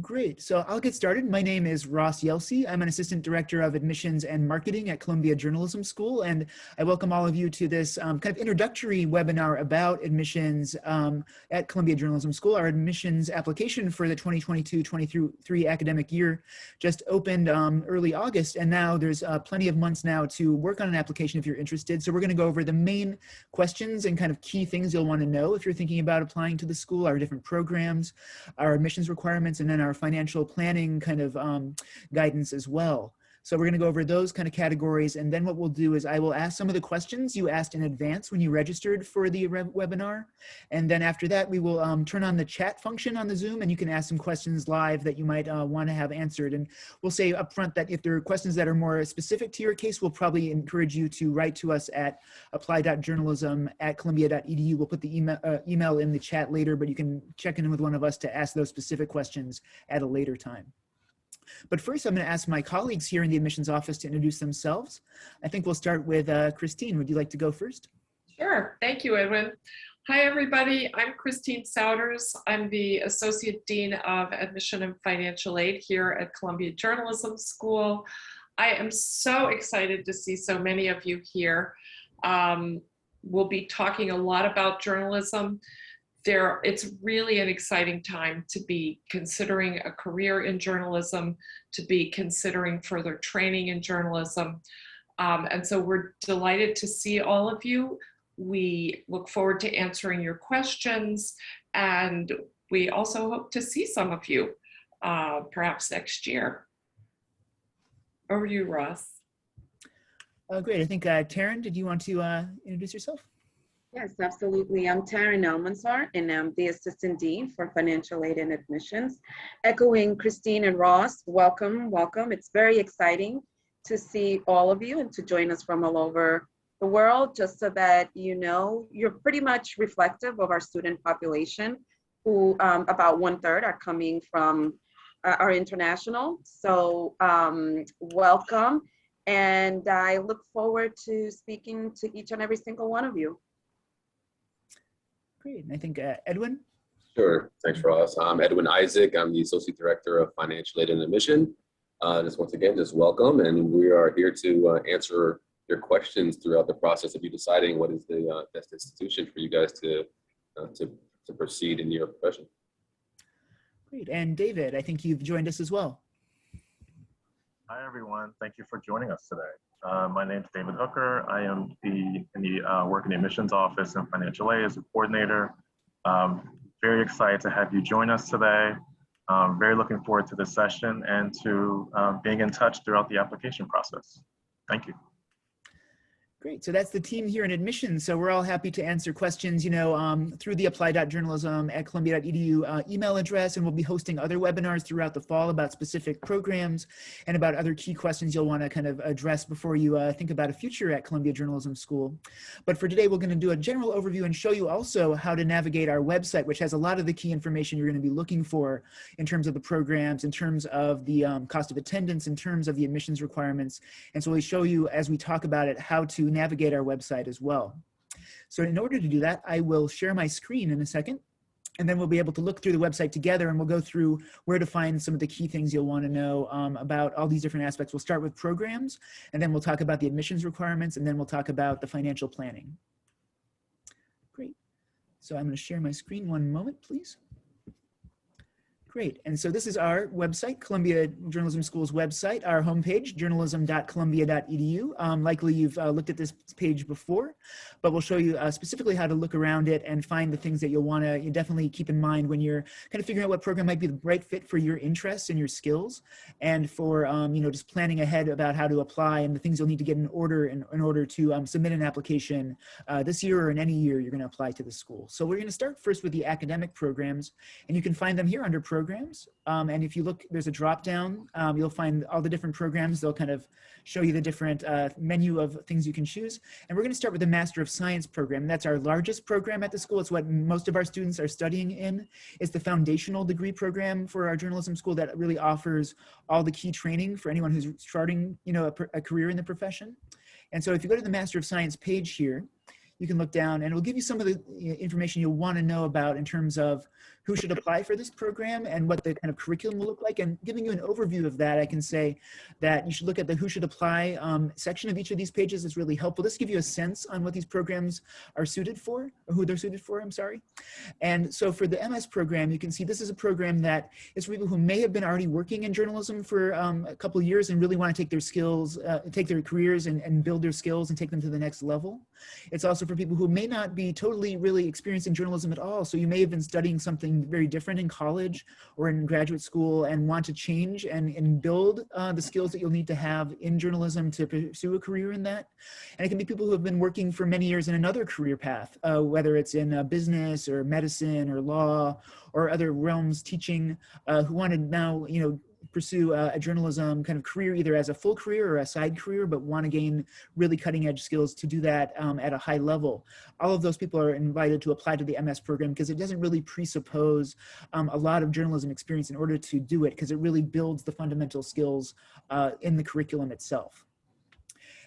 Great. So I'll get started. My name is Ross Yelsey. I'm an Assistant Director of Admissions and Marketing at Columbia Journalism School, and I welcome all of you to this kind of introductory webinar about admissions at Columbia Journalism School. Our admissions application for the 2022-23 academic year just opened early August, and now there's plenty of months now to work on an application if you're interested. So we're going to go over the main questions and kind of key things you'll want to know if you're thinking about applying to the school, our different programs, our admissions requirements, and then our financial planning kind of guidance as well. So we're going to go over those kind of categories, and then what we'll do is I will ask some of the questions you asked in advance when you registered for the webinar, and then after that we will turn on the chat function on the Zoom, and you can ask some questions live that you might want to have answered. And we'll say up front that if there are questions that are more specific to your case, we'll probably encourage you to write to us at apply.journalism@columbia.edu. We'll put the email in the chat later, but you can check in with one of us to ask those specific questions at a later time. But first, I'm going to ask my colleagues here in the admissions office to introduce themselves. I think we'll start with Christine. Would you like to go first? Sure. Thank you, Edwin. Hi, everybody. I'm Christine Souders. I'm the Associate Dean of Admission and Financial Aid here at Columbia Journalism School. I am so excited to see so many of you here. We'll be talking a lot about journalism. It's really an exciting time to be considering a career in journalism, to be considering further training in journalism. And so we're delighted to see all of you. We look forward to answering your questions, and we also hope to see some of you perhaps next year. Over to you, Ross. Great. I think Taryn, did you want to introduce yourself? Yes, absolutely. I'm Taryn Elmansar, and I'm the Assistant Dean for Financial Aid and Admissions. Echoing Christine and Ross, welcome, welcome. It's very exciting to see all of you and to join us from all over the world, just so that you know you're pretty much reflective of our student population, who about 1/3 are coming from our international. So welcome, and I look forward to speaking to each and every single one of you. Great. And I think Edwin? Sure. Thanks, Ross. I'm Edwin Isaac. I'm the Associate Director of Financial Aid and Admission. Just once again, just welcome. And we are here to answer your questions throughout the process of you deciding what is the best institution for you guys to proceed in your profession. Great. And David, I think you've joined us as well. Hi, everyone. Thank you for joining us today. My name is David Hooker. I am work in the admissions office and financial aid as a coordinator. Very excited to have you join us today. Very looking forward to this session and to being in touch throughout the application process. Thank you. Great. So that's the team here in admissions. So we're all happy to answer questions, through the apply.journalism@columbia.edu email address, and we'll be hosting other webinars throughout the fall about specific programs and about other key questions you'll want to kind of address before you think about a future at Columbia Journalism School. But for today, we're going to do a general overview and show you also how to navigate our website, which has a lot of the key information you're going to be looking for in terms of the programs, in terms of the cost of attendance, in terms of the admissions requirements. And so we'll show you as we talk about it how to navigate our website as well. So in order to do that, I will share my screen in a second, and then we'll be able to look through the website together, and we'll go through where to find some of the key things you'll want to know about all these different aspects. We'll start with programs, and then we'll talk about the admissions requirements, and then we'll talk about the financial planning. Great. So I'm going to share my screen. One moment, please. Great. And so this is our website, Columbia Journalism School's website, our homepage, journalism.columbia.edu. Likely you've looked at this page before, but we'll show you specifically how to look around it and find the things that you'll want to definitely keep in mind when you're kind of figuring out what program might be the right fit for your interests and your skills, and for just planning ahead about how to apply and the things you'll need to get in order in order to submit an application this year or in any year you're going to apply to the school. So we're going to start first with the academic programs, and you can find them here under programs. And if you look, there's a drop down, you'll find all the different programs. They'll kind of show you the different menu of things you can choose. And we're going to start with the Master of Science program. That's our largest program at the school. It's what most of our students are studying in. It's the foundational degree program for our journalism school that really offers all the key training for anyone who's starting a career in the profession. And so if you go to the Master of Science page here, you can look down and it will give you some of the information you'll want to know about in terms of who should apply for this program and what the kind of curriculum will look like. And giving you an overview of that, I can say that you should look at the who should apply section of each of these pages. Is really helpful. This gives you a sense on what these programs are suited for, or who they're suited for, I'm sorry. And so for the MS program, you can see this is a program that is for people who may have been already working in journalism for a couple of years and really want to take their skills, take their careers and build their skills and take them to the next level. It's also for people who may not be totally really experienced in journalism at all. So you may have been studying something very different in college or in graduate school and want to change and build the skills that you'll need to have in journalism to pursue a career in that. And it can be people who have been working for many years in another career path, whether it's in business or medicine or law or other realms teaching, who want to now, pursue a journalism kind of career, either as a full career or a side career, but want to gain really cutting edge skills to do that at a high level. All of those people are invited to apply to the MS program because it doesn't really presuppose a lot of journalism experience in order to do it, because it really builds the fundamental skills in the curriculum itself.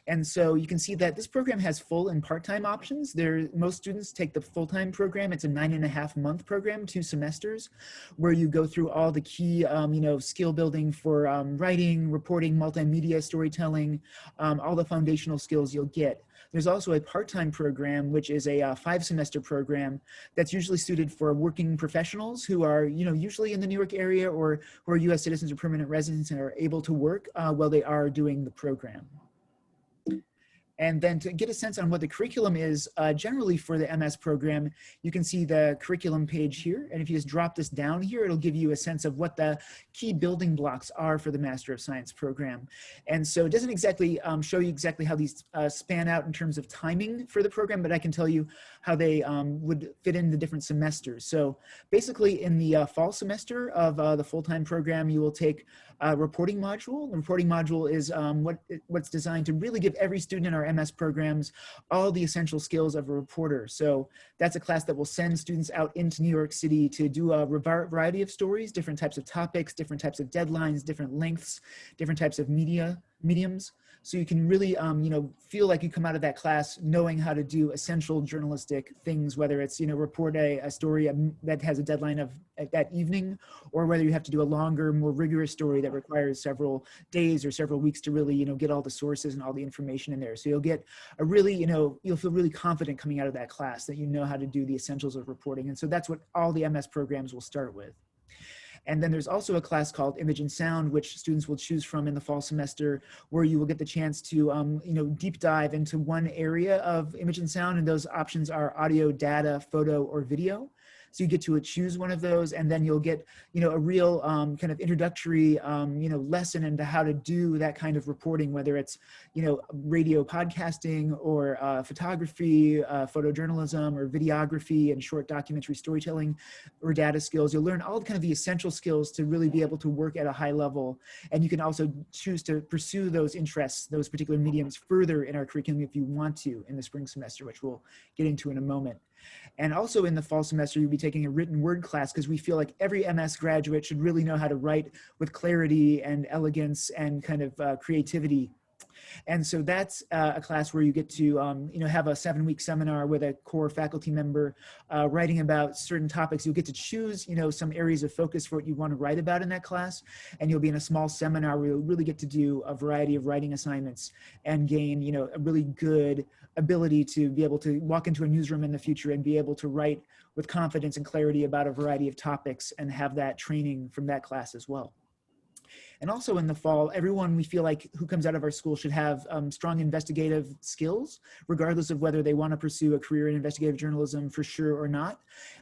And so you can see that this program has full and part-time options. Most students take the full-time program. It's a 9.5-month program, 2 semesters, where you go through all the key, skill building for writing, reporting, multimedia, storytelling, all the foundational skills you'll get. There's also a part-time program, which is a 5-semester program that's usually suited for working professionals who are, usually in the New York area or who are U.S. citizens or permanent residents and are able to work while they are doing the program. And then to get a sense on what the curriculum is, generally for the MS program, you can see the curriculum page here. And if you just drop this down here, it'll give you a sense of what the key building blocks are for the Master of Science program. And so it doesn't exactly show you exactly how these span out in terms of timing for the program, but I can tell you how they would fit in the different semesters. So basically in the fall semester of the full-time program, you will take a reporting module. The reporting module is what's designed to really give every student in our MS programs all the essential skills of a reporter. So that's a class that will send students out into New York City to do a variety of stories, different types of topics, different types of deadlines, different lengths, different types of mediums. So you can really, feel like you come out of that class knowing how to do essential journalistic things, whether it's, report a story that has a deadline of that evening, or whether you have to do a longer, more rigorous story that requires several days or several weeks to really, get all the sources and all the information in there. So you'll get a really, you'll feel really confident coming out of that class that you know how to do the essentials of reporting. And so that's what all the MS programs will start with. And then there's also a class called Image and Sound, which students will choose from in the fall semester, where you will get the chance to, deep dive into one area of image and sound. And those options are audio, data, photo, or video. So you get to choose one of those, and then you'll get, a real kind of introductory, lesson into how to do that kind of reporting, whether it's, radio podcasting or photography, photojournalism, or videography and short documentary storytelling or data skills. You'll learn all kind of the essential skills to really be able to work at a high level. And you can also choose to pursue those interests, those particular mediums further in our curriculum if you want to in the spring semester, which we'll get into in a moment. And also in the fall semester, you'll be taking a written word class because we feel like every MS graduate should really know how to write with clarity and elegance and kind of creativity. And so that's a class where you get to, have a 7-week seminar with a core faculty member writing about certain topics. You'll get to choose, some areas of focus for what you want to write about in that class. And you'll be in a small seminar where you'll really get to do a variety of writing assignments and gain, a really good ability to be able to walk into a newsroom in the future and be able to write with confidence and clarity about a variety of topics and have that training from that class as well. And also in the fall, everyone we feel like who comes out of our school should have strong investigative skills, regardless of whether they want to pursue a career in investigative journalism for sure or not.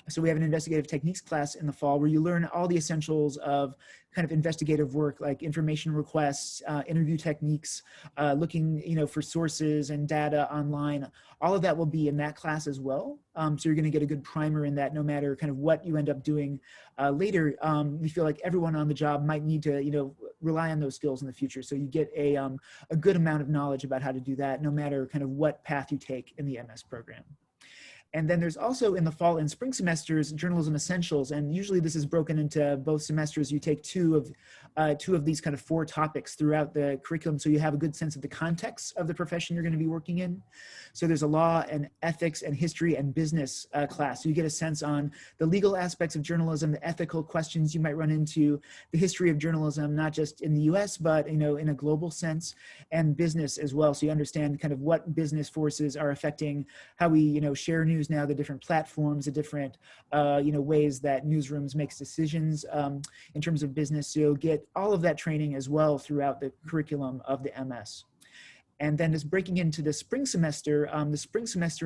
So we have an investigative techniques class in the fall where you learn all the essentials of kind of investigative work, like information requests, interview techniques, looking, for sources and data online. All of that will be in that class as well. So you're going to get a good primer in that no matter kind of what you end up doing later. We feel like everyone on the job might need to, rely on those skills in the future. So you get a good amount of knowledge about how to do that no matter kind of what path you take in the MS program. And then there's also in the fall and spring semesters, journalism essentials. And usually this is broken into both semesters. You take 2 two of these kind of 4 topics throughout the curriculum, so you have a good sense of the context of the profession you're going to be working in. So there's a law and ethics and history and business class. So you get a sense on the legal aspects of journalism, the ethical questions you might run into, the history of journalism, not just in the US, but in a global sense, and business as well. So you understand kind of what business forces are affecting how we share news now, the different platforms, the different ways that newsrooms makes decisions in terms of business. So you'll get all of that training as well throughout the curriculum of the MS. And then just breaking into the spring semester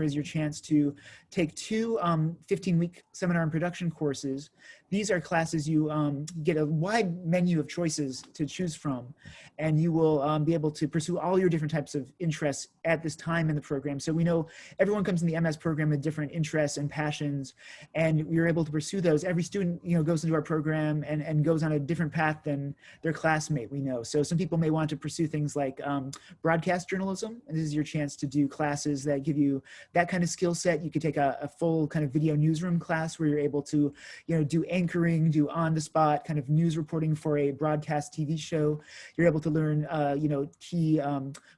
is your chance to take 2 15-week seminar and production courses. These are classes you get a wide menu of choices to choose from, and you will be able to pursue all your different types of interests at this time in the program. So we know everyone comes in the MS program with different interests and passions, and you're able to pursue those. Every student goes into our program and goes on a different path than their classmate, we know. So some people may want to pursue things like broadcast journalism, and this is your chance to do classes that give you that kind of skill set. You could take a full kind of video newsroom class where you're able to do anchoring, do on-the-spot kind of news reporting for a broadcast TV show. You're able to learn key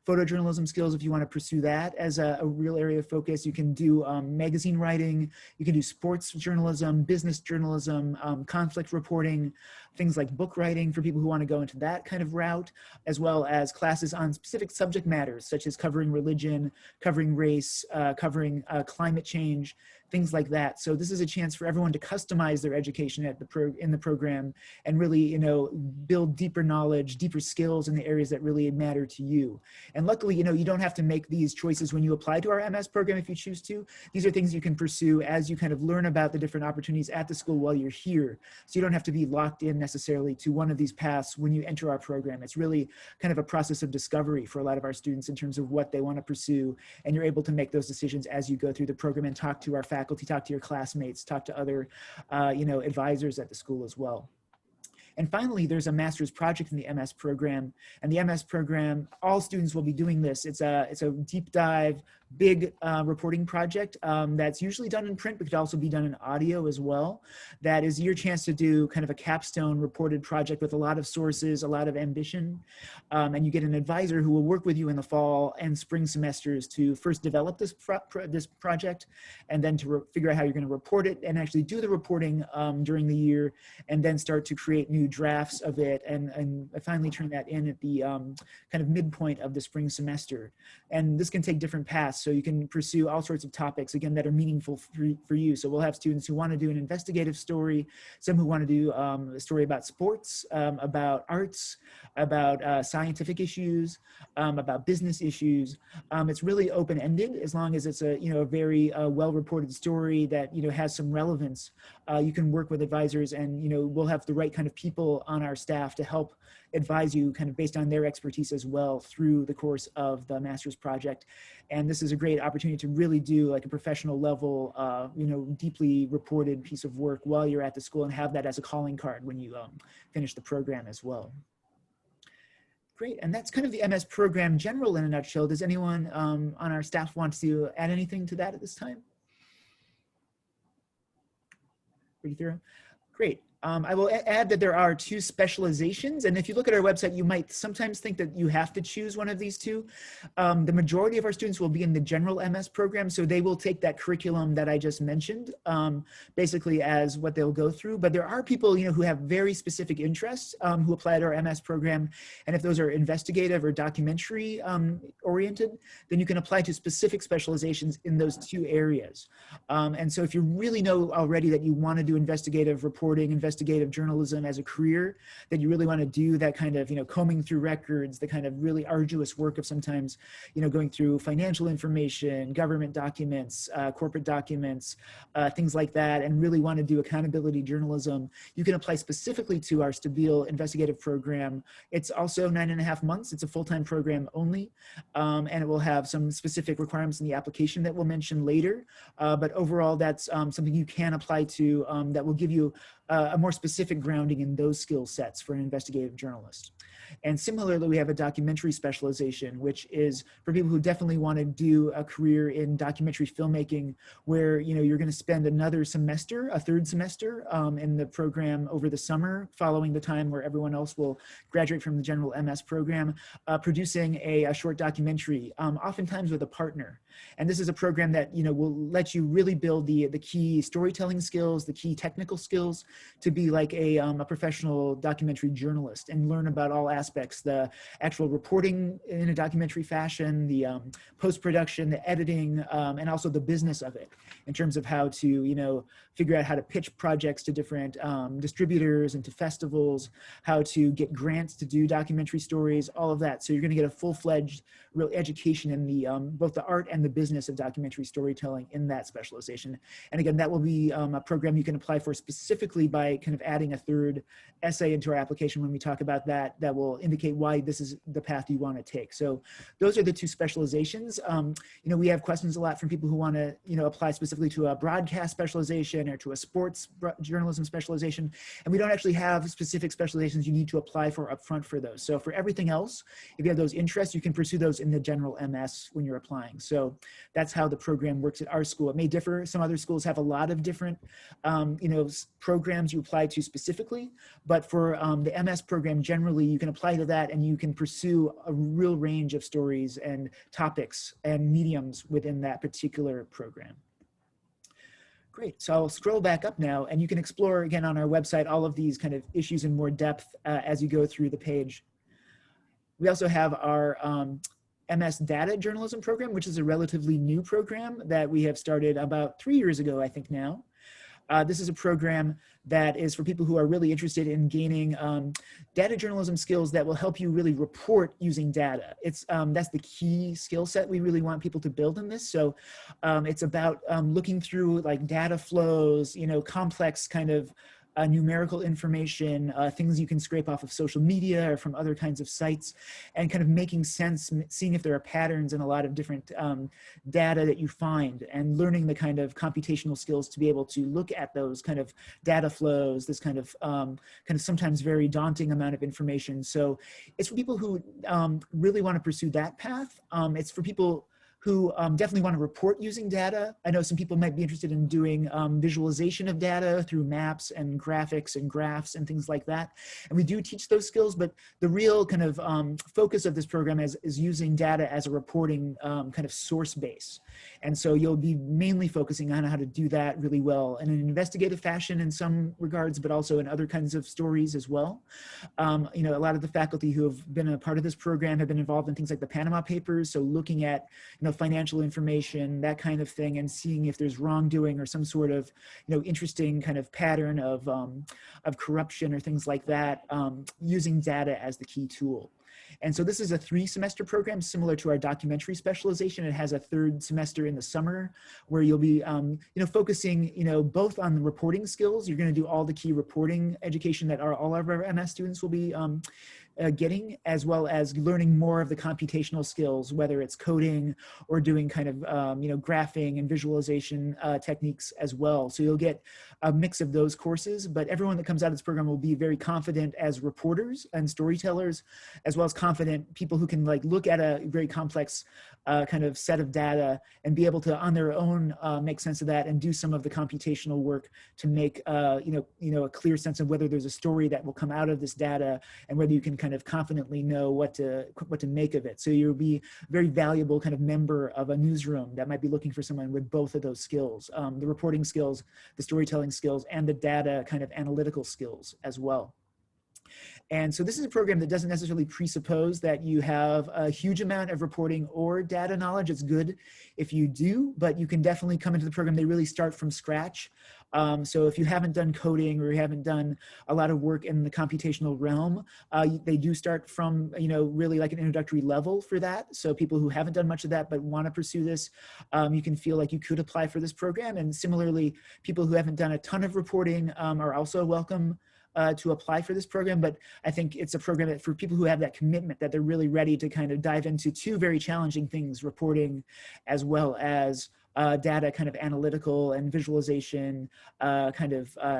photojournalism skills if you want to pursue that as a real area of focus. You can do magazine writing, you can do sports journalism, business journalism, conflict reporting, things like book writing for people who want to go into that kind of route, as well as classes on specific subject matters, such as covering religion, covering race, covering climate change, things like that. So this is a chance for everyone to customize their education in the program and really, build deeper knowledge, deeper skills in the areas that really matter to you. And luckily, you don't have to make these choices when you apply to our MS program if you choose to. These are things you can pursue as you kind of learn about the different opportunities at the school while you're here. So you don't have to be locked in necessarily to one of these paths when you enter our program. It's really kind of a process of discovery for a lot of our students in terms of what they want to pursue, and you're able to make those decisions as you go through the program and talk to our faculty, talk to your classmates, talk to other advisors at the school as well. And finally, there's a master's project in the MS program, and the MS program, all students will be doing this. It's a deep dive, big reporting project that's usually done in print, but could also be done in audio as well. That is your chance to do kind of a capstone reported project with a lot of sources, a lot of ambition, and you get an advisor who will work with you in the fall and spring semesters to first develop this project, and then to figure out how you're going to report it and actually do the reporting during the year, and then start to create new drafts of it and finally turn that in at the kind of midpoint of the spring semester. And this can take different paths. So you can pursue all sorts of topics, again, that are meaningful for you. So we'll have students who want to do an investigative story, some who want to do a story about sports, about arts, about scientific issues, about business issues. It's really open-ended as long as it's a very well-reported story that has some relevance. You can work with advisors, and we'll have the right kind of people on our staff to help advise you kind of based on their expertise as well through the course of the master's project. And this is a great opportunity to really do like a professional level, deeply reported piece of work while you're at the school, and have that as a calling card when you finish the program as well. Great, and that's kind of the MS program general in a nutshell. Does anyone on our staff want to add anything to that at this time? Pretty thorough. Great. I will add that there are 2 specializations, and if you look at our website, you might sometimes think that you have to choose one of these 2. The majority of our students will be in the general MS program, so they will take that curriculum that I just mentioned, basically as what they'll go through. But there are people, who have very specific interests who apply to our MS program, and if those are investigative or documentary oriented, then you can apply to specific specializations in those 2 areas. And so if you really know already that you want to do investigative reporting, investigative journalism as a career, that you really want to do that kind of, combing through records, the kind of really arduous work of sometimes, going through financial information, government documents, corporate documents, things like that, and really want to do accountability journalism, you can apply specifically to our Stabile investigative program. It's also 9.5 months. It's a full-time program only, and it will have some specific requirements in the application that we'll mention later. But overall, that's something you can apply to that will give you a more specific grounding in those skill sets for an investigative journalist. And similarly, we have a documentary specialization, which is for people who definitely want to do a career in documentary filmmaking, where you're going to spend another semester, a third semester in the program over the summer, following the time where everyone else will graduate from the general MS program, producing a short documentary, oftentimes with a partner. And this is a program that will let you really build the key storytelling skills, the key technical skills to be like a professional documentary journalist, and learn about all aspects, the actual reporting in a documentary fashion, the post-production, the editing, and also the business of it in terms of how to figure out how to pitch projects to different distributors and to festivals, how to get grants to do documentary stories, all of that. So you're going to get a full-fledged real education in the both the art and the business of documentary storytelling in that specialization. And again, that will be a program you can apply for specifically by kind of adding a third essay into our application when we talk about that will indicate why this is the path you want to take. So those are the two specializations. We have questions a lot from people who want to apply specifically to a broadcast specialization or to a sports journalism specialization, and we don't actually have specific specializations you need to apply for upfront for those. So for everything else, if you have those interests, you can pursue those in the general MS when you're applying. So that's how the program works at our school. It may differ. Some other schools have a lot of different programs you apply to specifically, but for the MS program generally, you can apply to that and you can pursue a real range of stories and topics and mediums within that particular program. Great, so I'll scroll back up now and you can explore again on our website all of these kind of issues in more depth as you go through the page. We also have our MS Data Journalism program, which is a relatively new program that we have started about 3 years ago, I think now. This is a program that is for people who are really interested in gaining data journalism skills that will help you really report using data. That's the key skill set we really want people to build in this. So it's about looking through like data flows, complex kind of numerical information, things you can scrape off of social media or from other kinds of sites, and kind of making sense, seeing if there are patterns in a lot of different data that you find, and learning the kind of computational skills to be able to look at those kind of data flows, this kind of sometimes very daunting amount of information. So it's for people who really want to pursue that path. It's for people who definitely want to report using data. I know some people might be interested in doing visualization of data through maps and graphics and graphs and things like that. And we do teach those skills, but the real kind of focus of this program is using data as a reporting kind of source base. And so you'll be mainly focusing on how to do that really well in an investigative fashion in some regards, but also in other kinds of stories as well. A lot of the faculty who have been a part of this program have been involved in things like the Panama Papers. So looking at, financial information, that kind of thing, and seeing if there's wrongdoing or some sort of, interesting kind of pattern of corruption or things like that, using data as the key tool. And so this is a 3-semester program similar to our documentary specialization. It has a 3rd semester in the summer where you'll be, focusing, both on the reporting skills. You're going to do all the key reporting education that all of our MS students will be getting, as well as learning more of the computational skills, whether it's coding or doing kind of, graphing and visualization techniques as well. So you'll get a mix of those courses, but everyone that comes out of this program will be very confident as reporters and storytellers, as well as confident people who can look at a very complex kind of set of data and be able to on their own make sense of that and do some of the computational work to make a clear sense of whether there's a story that will come out of this data and whether you can kind of confidently know what to make of it. So you'll be a very valuable kind of member of a newsroom that might be looking for someone with both of those skills, the reporting skills, the storytelling skills, and the data kind of analytical skills as well. And so this is a program that doesn't necessarily presuppose that you have a huge amount of reporting or data knowledge. It's good if you do, but you can definitely come into the program. They really start from scratch. So if you haven't done coding or you haven't done a lot of work in the computational realm, they do start from, really like an introductory level for that. So people who haven't done much of that but want to pursue this, you can feel like you could apply for this program. And similarly, people who haven't done a ton of reporting are also welcome to apply for this program. But I think it's a program that for people who have that commitment, that they're really ready to kind of dive into 2 very challenging things, reporting as well as data kind of analytical and visualization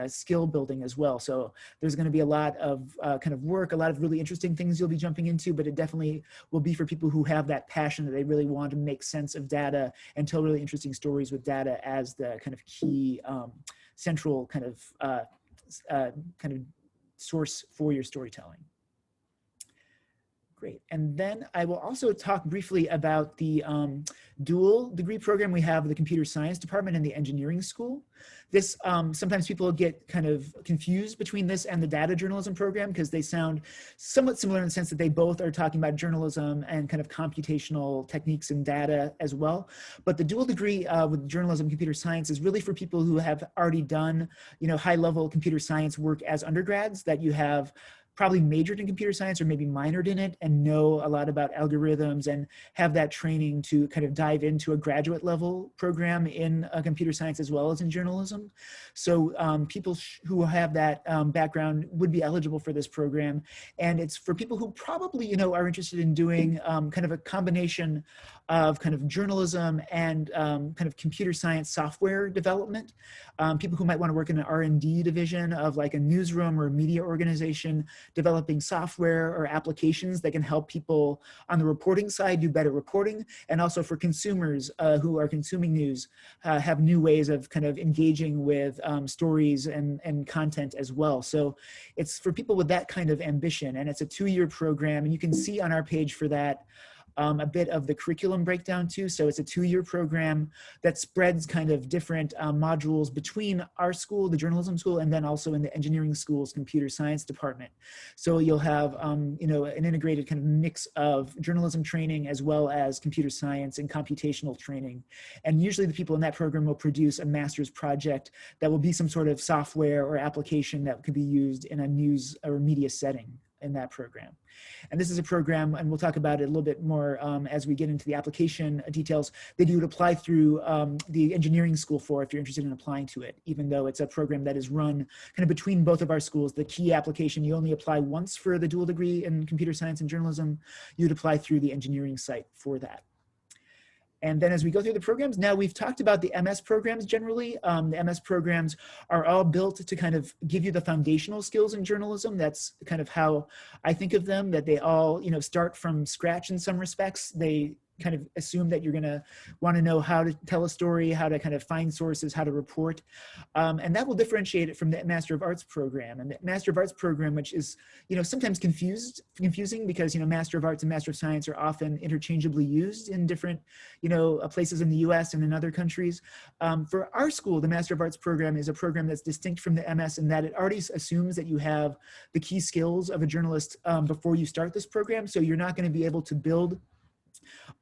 skill building as well. So there's going to be a lot of kind of work, a lot of really interesting things you'll be jumping into, but it definitely will be for people who have that passion that they really want to make sense of data and tell really interesting stories with data as the kind of key central kind of source for your storytelling. Great. And then I will also talk briefly about the dual degree program we have with the computer science department and the engineering school. This, sometimes people get kind of confused between this and the data journalism program because they sound somewhat similar in the sense that they both are talking about journalism and kind of computational techniques and data as well. But the dual degree with journalism and computer science is really for people who have already done, high-level computer science work as undergrads, that you have probably majored in computer science or maybe minored in it and know a lot about algorithms and have that training to kind of dive into a graduate level program in computer science as well as in journalism. So people who have that background would be eligible for this program. And it's for people who probably, are interested in doing kind of a combination of kind of journalism and kind of computer science software development. People who might want to work in an R&D division of like a newsroom or a media organization, developing software or applications that can help people on the reporting side do better reporting, and also for consumers who are consuming news have new ways of kind of engaging with stories and content as well. So it's for people with that kind of ambition, and it's a 2-year program, and you can see on our page for that a bit of the curriculum breakdown too. So it's a 2-year program that spreads kind of different modules between our school, the journalism school, and then also in the engineering school's computer science department. So you'll have, an integrated kind of mix of journalism training as well as computer science and computational training. And usually the people in that program will produce a master's project that will be some sort of software or application that could be used in a news or media setting in that program. And this is a program, and we'll talk about it a little bit more as we get into the application details, that you would apply through the engineering school for if you're interested in applying to it, even though it's a program that is run kind of between both of our schools. The key application, you only apply once for the dual degree in computer science and journalism. You'd apply through the engineering site for that. And then as we go through the programs, now we've talked about the MS programs generally. The MS programs are all built to kind of give you the foundational skills in journalism. That's kind of how I think of them, that they all, start from scratch in some respects. They kind of assume that you're going to want to know how to tell a story, how to kind of find sources, how to report. And that will differentiate it from the Master of Arts program. And the Master of Arts program, which is, sometimes confusing because, Master of Arts and Master of Science are often interchangeably used in different, places in the US and in other countries. For our school, the Master of Arts program is a program that's distinct from the MS in that it already assumes that you have the key skills of a journalist before you start this program. So you're not going to be able to build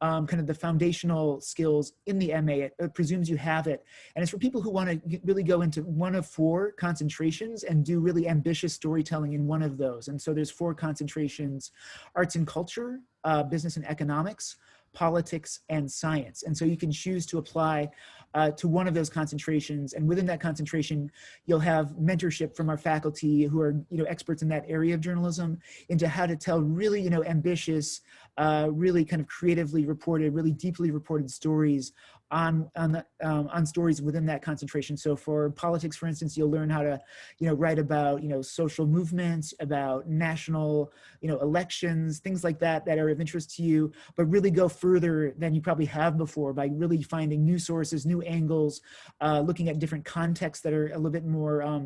kind of the foundational skills in the MA. It presumes you have it. And it's for people who want to really go into one of 4 concentrations and do really ambitious storytelling in one of those. And so there's 4 concentrations: arts and culture, business and economics, politics, and science. And so you can choose to apply to one of those concentrations. And within that concentration, you'll have mentorship from our faculty who are, experts in that area of journalism into how to tell really, ambitious, really kind of creatively reported, really deeply reported stories on stories within that concentration. So for politics, for instance, you'll learn how to, write about, social movements, about national, elections, things like that that are of interest to you, but really go further than you probably have before by really finding new sources, new angles, looking at different contexts that are a little bit more,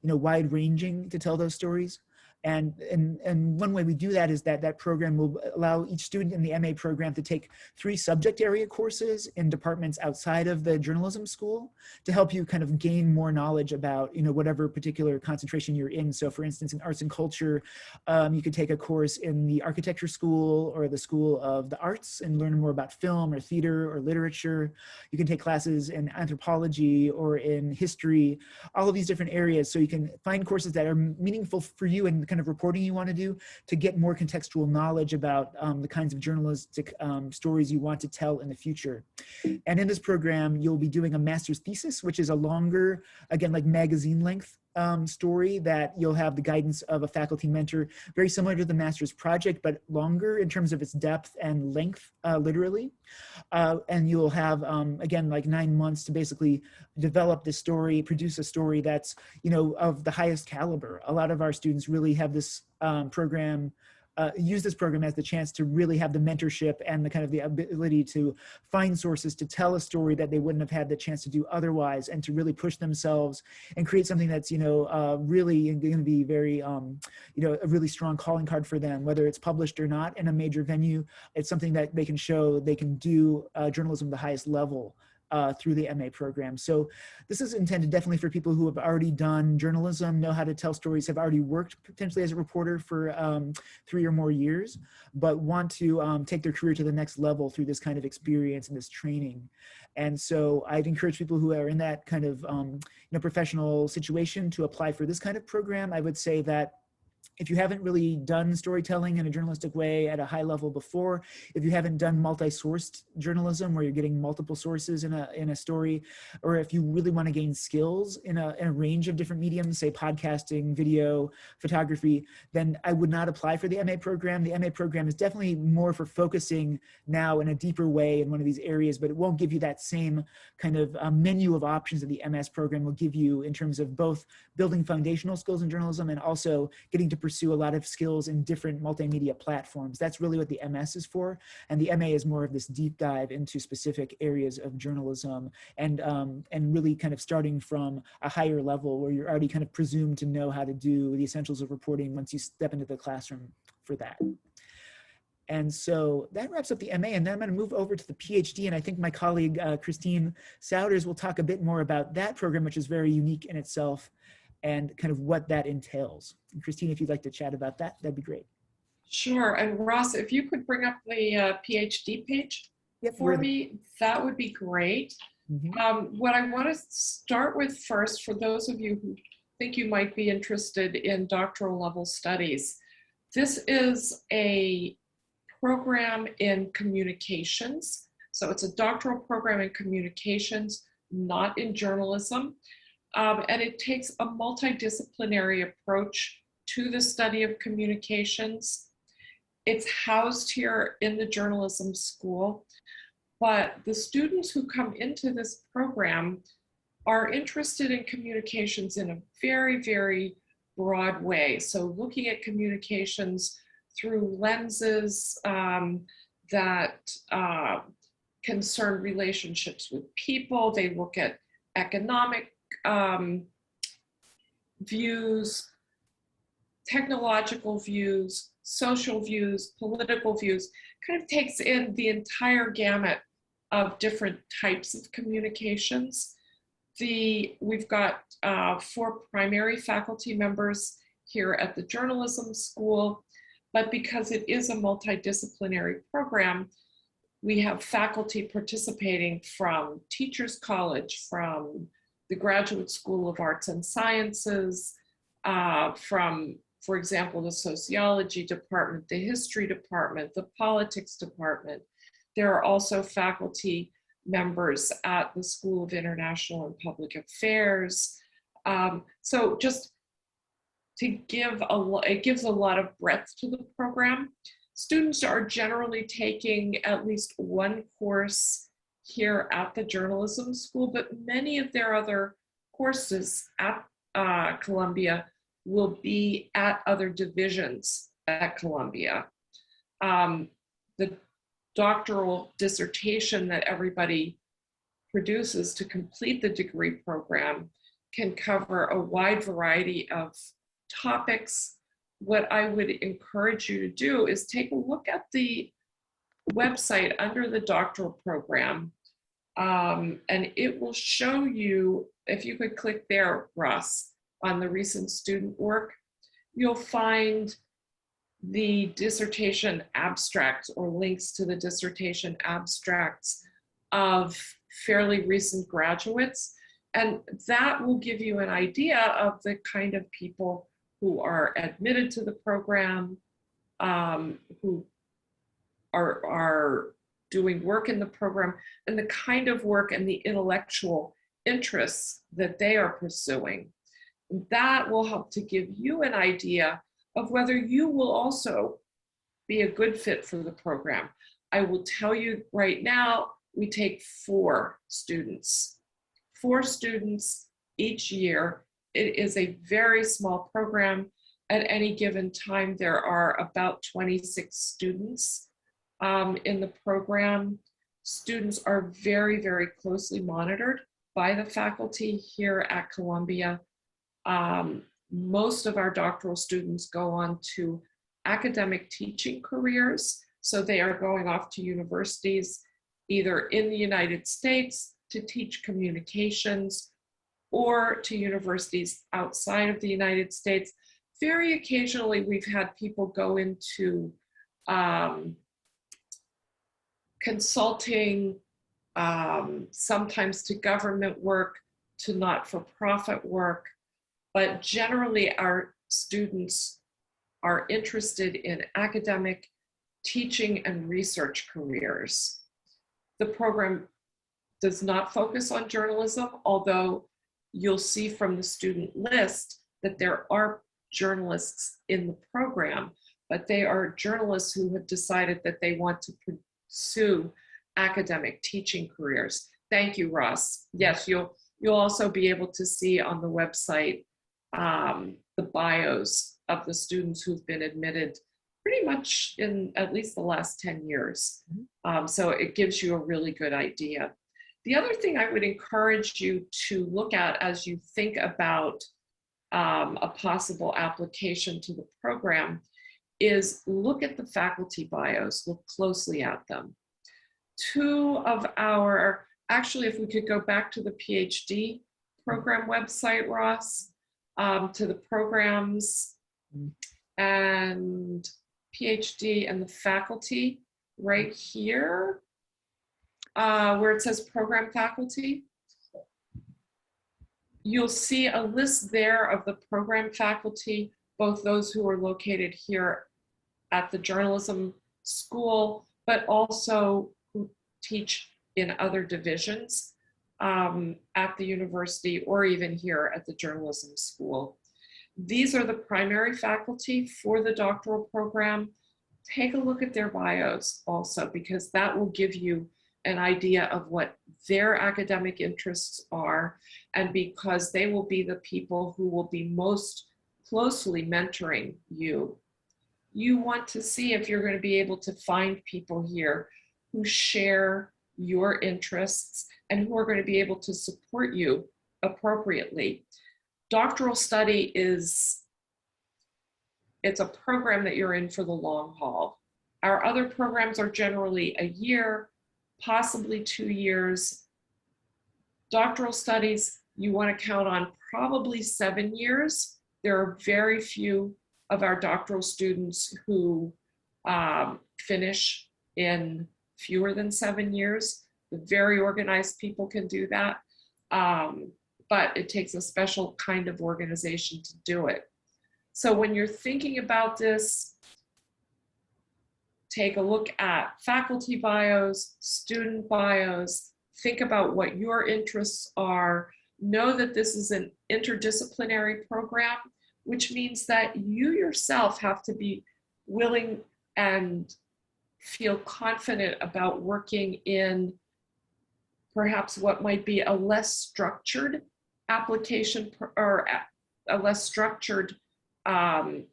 wide ranging to tell those stories. And one way we do that is that program will allow each student in the MA program to take 3 subject area courses in departments outside of the journalism school to help you kind of gain more knowledge about, whatever particular concentration you're in. So for instance, in arts and culture, you could take a course in the architecture school or the School of the Arts and learn more about film or theater or literature. You can take classes in anthropology or in history, all of these different areas. So you can find courses that are meaningful for you and kind of reporting you want to do to get more contextual knowledge about the kinds of journalistic stories you want to tell in the future. And in this program, you'll be doing a master's thesis, which is a longer, again, like magazine length story that you'll have the guidance of a faculty mentor, very similar to the master's project, but longer in terms of its depth and length, literally. And you'll have, again, like 9 months to basically develop this story, produce a story that's, you know, of the highest caliber. A lot of our students really have this program, use this program as the chance to really have the mentorship and the kind of the ability to find sources to tell a story that they wouldn't have had the chance to do otherwise, and to really push themselves and create something that's, you know, really going to be very, you know, a really strong calling card for them, whether it's published or not in a major venue. It's something that they can show they can do journalism at the highest level through the MA program. So this is intended definitely for people who have already done journalism, know how to tell stories, have already worked potentially as a reporter for 3 or more years, but want to take their career to the next level through this kind of experience and this training. And so I'd encourage people who are in that kind of you know, professional situation to apply for this kind of program. I would say that if you haven't really done storytelling in a journalistic way at a high level before, if you haven't done multi-sourced journalism where you're getting multiple sources in a story, or if you really want to gain skills in a range of different mediums, say podcasting, video, photography, then I would not apply for the MA program. The MA program is definitely more for focusing now in a deeper way in one of these areas, but it won't give you that same kind of menu of options that the MS program will give you in terms of both building foundational skills in journalism and also getting to pursue a lot of skills in different multimedia platforms. That's really what the MS is for. And the MA is more of this deep dive into specific areas of journalism and really kind of starting from a higher level where you're already kind of presumed to know how to do the essentials of reporting once you step into the classroom for that. And so that wraps up the MA, and then I'm going to move over to the PhD, and I think my colleague Christine Souders will talk a bit more about that program, which is very unique in itself, and kind of what that entails. And Christine, if you'd like to chat about that, that'd be great. Sure. And Ross, if you could bring up the PhD page for me, that would be great. Mm-hmm. What I want to start with first, for those of you who think you might be interested in doctoral level studies, this is a program in communications. So it's a doctoral program in communications, not in journalism. And it takes a multidisciplinary approach to the study of communications. It's housed here in the journalism school, but the students who come into this program are interested in communications in a very, very broad way. So looking at communications through lenses that concern relationships with people. They look at economic views, technological views, social views, political views, kind of takes in the entire gamut of different types of communications. We've got 4 primary faculty members here at the journalism school, but because it is a multidisciplinary program, we have faculty participating from Teachers College, from the Graduate School of Arts and Sciences, from, for example, the Sociology Department, the History Department, the Politics Department. There are also faculty members at the School of International and Public Affairs. So just to give it gives a lot of breadth to the program. Students are generally taking at least one course here at the journalism school, but many of their other courses at Columbia will be at other divisions at Columbia. The doctoral dissertation that everybody produces to complete the degree program can cover a wide variety of topics. What I would encourage you to do is take a look at the website under the doctoral program, and it will show you, if you could click there, Russ, on the recent student work, you'll find the dissertation abstracts or links to the dissertation abstracts of fairly recent graduates. And that will give you an idea of the kind of people who are admitted to the program, who are doing work in the program, and the kind of work and the intellectual interests that they are pursuing. That will help to give you an idea of whether you will also be a good fit for the program. I will tell you right now, we take 4 students each year. It is a very small program. At any given time, there are about 26 students in the program. Students are very, very closely monitored by the faculty here at Columbia. Most of our doctoral students go on to academic teaching careers. So they are going off to universities, either in the United States to teach communications, or to universities outside of the United States. Very occasionally, we've had people go into consulting, sometimes to government work, to not-for-profit work, but generally our students are interested in academic, teaching, and research careers. The program does not focus on journalism, although you'll see from the student list that there are journalists in the program, but they are journalists who have decided that they want to pursue academic teaching careers. Thank you, Ross. Yes, you'll also be able to see on the website the bios of the students who've been admitted pretty much in at least the last 10 years. So it gives you a really good idea. The other thing I would encourage you to look at as you think about a possible application to the program is look at the faculty bios, look closely at them. 2 of our, actually, if we could go back to the PhD program website, Ross, to the programs and PhD and the faculty right here, where it says program faculty. You'll see a list there of the program faculty, both those who are located here at the journalism school, but also who teach in other divisions at the university or even here at the journalism school. These are the primary faculty for the doctoral program. Take a look at their bios also, because that will give you an idea of what their academic interests are, and because they will be the people who will be most closely mentoring you. You want to see if you're going to be able to find people here who share your interests and who are going to be able to support you appropriately. Doctoral study it's a program that you're in for the long haul. Our other programs are generally a year, possibly 2 years. Doctoral studies, you want to count on probably 7 years. There are very few of our doctoral students who finish in fewer than 7 years. The very organized people can do that, but it takes a special kind of organization to do it. So when you're thinking about this, take a look at faculty bios, student bios, think about what your interests are. Know that this is an interdisciplinary program, which means that you yourself have to be willing and feel confident about working in perhaps what might be a less structured application or a less structured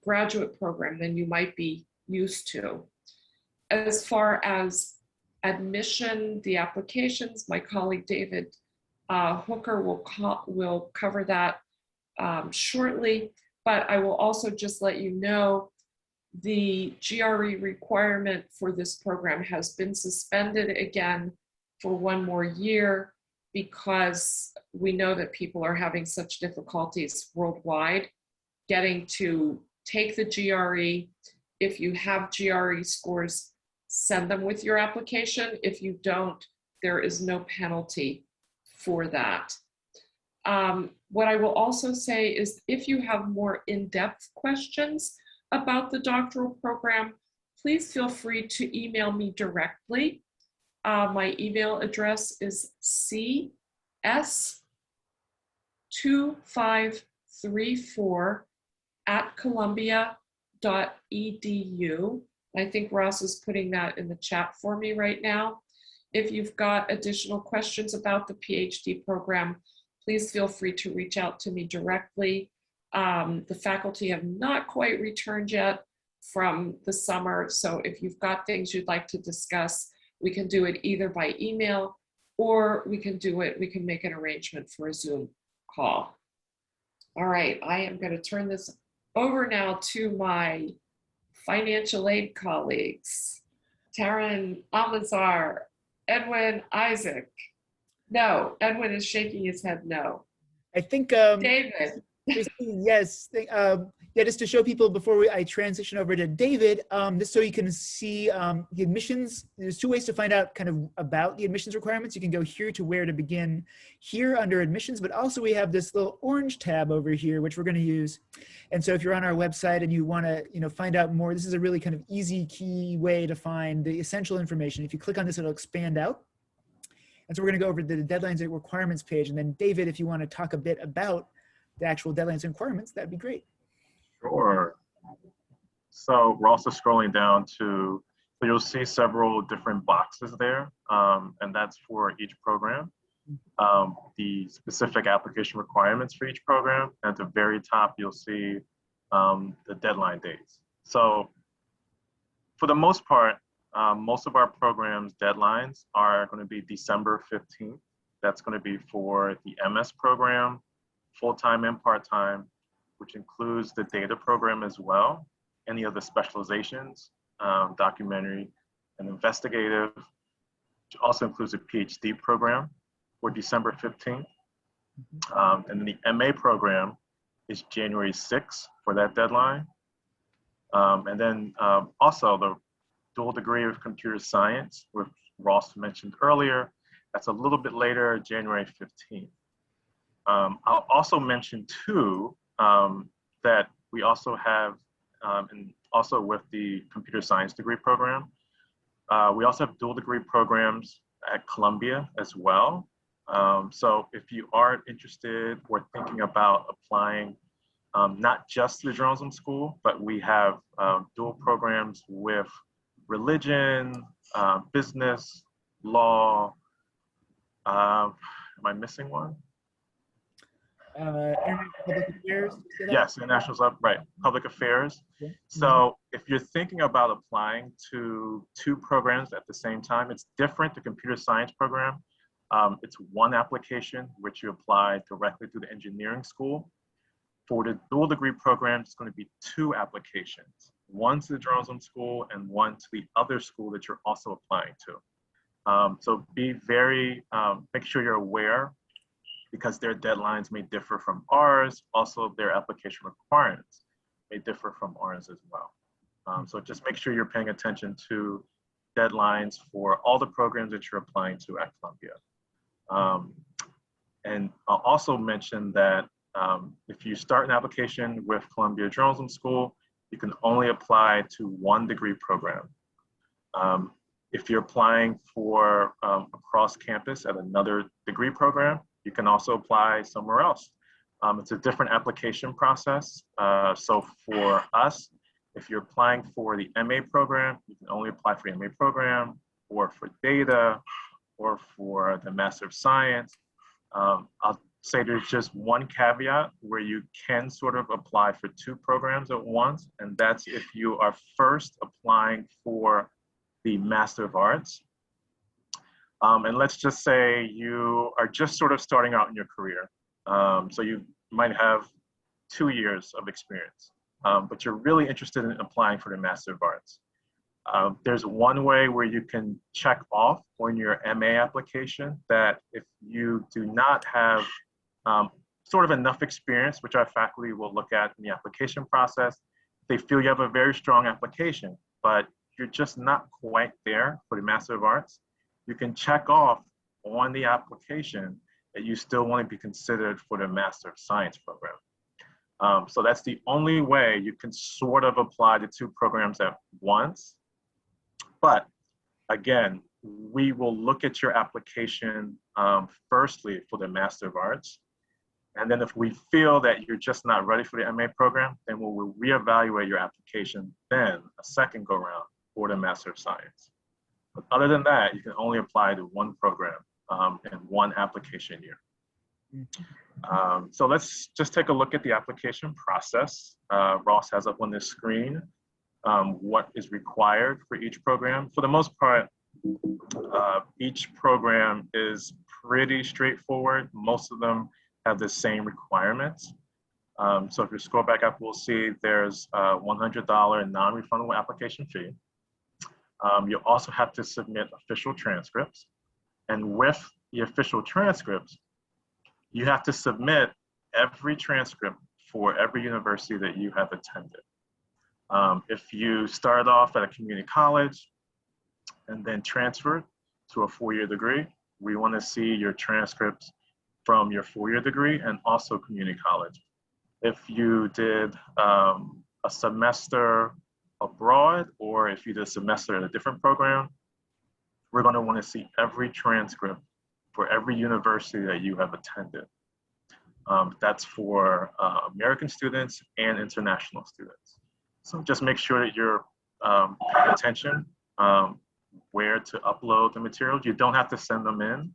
graduate program than you might be used to. As far as admission, the applications, my colleague David Hooker will cover that shortly, but I will also just let you know the GRE requirement for this program has been suspended again for 1 more year because we know that people are having such difficulties worldwide getting to take the GRE. If you have GRE scores, send them with your application. If you don't, there is no penalty for that. What I will also say is if you have more in-depth questions about the doctoral program, please feel free to email me directly. My email address is cs253 ross34@columbia.edu. I think Ross is putting that in the chat for me right now. If you've got additional questions about the PhD program, please feel free to reach out to me directly. The faculty have not quite returned yet from the summer, so if you've got things you'd like to discuss, we can do it either by email or we can make an arrangement for a Zoom call. All right, I am going to turn this over now to my financial aid colleagues, Taryn Almanzar, Edwin Isaac. No, Edwin is shaking his head no. I think David. Yes. Yeah, just to show people before I transition over to David, just so you can see the admissions. There's two ways to find out kind of about the admissions requirements. You can go here to where to begin here under admissions, but also we have this little orange tab over here, which we're going to use. And so if you're on our website and you want to find out more, this is a really kind of easy key way to find the essential information. If you click on this, it'll expand out. And so we're going to go over the deadlines and requirements page. And then David, if you want to talk a bit about the actual deadlines and requirements, that'd be great. Sure. So we're also scrolling down to, so you'll see several different boxes there, and that's for each program. The specific application requirements for each program. At the very top, you'll see the deadline dates. So for the most part, most of our programs' deadlines are going to be December 15th. That's going to be for the MS program, full-time and part-time, which includes the data program as well, any of the specializations, documentary and investigative, which also includes a PhD program for December 15th. And then the MA program is January 6th for that deadline. And then also the dual degree of computer science, which Ross mentioned earlier, that's a little bit later, January 15th. I'll also mention too, that we also have, and also with the computer science degree program, we also have dual degree programs at Columbia as well. So if you are interested or thinking about applying, not just to the journalism school, but we have dual programs with religion, business, law. Am I missing one? Public affairs. Yes, international stuff, right, public affairs. Okay. So if you're thinking about applying to two programs at the same time, it's different. The computer science program, it's one application which you apply directly to the engineering school. For the dual degree program, it's going to be two applications, one to the journalism school and one to the other school that you're also applying to. So be very, make sure you're aware, because their deadlines may differ from ours. Also, their application requirements may differ from ours as well. So just make sure you're paying attention to deadlines for all the programs that you're applying to at Columbia. And I'll also mention that if you start an application with Columbia Journalism School, you can only apply to one degree program. If you're applying for across campus at another degree program, you can also apply somewhere else. It's a different application process. So for us, if you're applying for the MA program, you can only apply for the MA program, or for data, or for the Master of Science. I'll say there's just one caveat where you can sort of apply for two programs at once, and that's if you are first applying for the Master of Arts. And let's just say you are just sort of starting out in your career. So you might have 2 years of experience, but you're really interested in applying for the Master of Arts. There's one way where you can check off on your MA application that if you do not have sort of enough experience, which our faculty will look at in the application process, they feel you have a very strong application, but you're just not quite there for the Master of Arts, you can check off on the application that you still want to be considered for the Master of Science program. So that's the only way you can sort of apply the two programs at once. But again, we will look at your application firstly for the Master of Arts. And then if we feel that you're just not ready for the MA program, then we'll reevaluate your application, then a second go round for the Master of Science. But other than that, you can only apply to one program in one application year. So let's just take a look at the application process. Ross has up on this screen what is required for each program. For the most part, each program is pretty straightforward. Most of them have the same requirements. So if you scroll back up, we'll see there's a $100 non-refundable application fee. You'll also have to submit official transcripts. And with the official transcripts, you have to submit every transcript for every university that you have attended. If you started off at a community college and then transferred to a four-year degree, we want to see your transcripts from your four-year degree and also community college. If you did a semester abroad, or if you did a semester in a different program, we're going to want to see every transcript for every university that you have attended. That's for American students and international students. So just make sure that you're paying attention where to upload the materials. You don't have to send them in.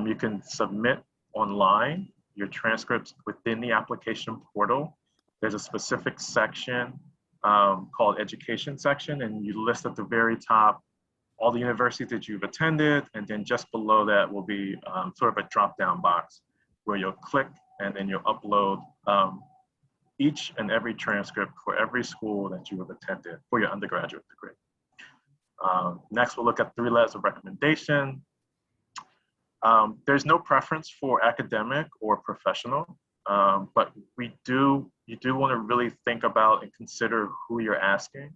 You can submit online your transcripts within the application portal. There's a specific section called education section, and you list at the very top all the universities that you've attended, and then just below that will be sort of a drop-down box where you'll click and then you'll upload each and every transcript for every school that you have attended for your undergraduate degree. Next, we'll look at 3 letters of recommendation. There's no preference for academic or professional, but you do want to really think about and consider who you're asking.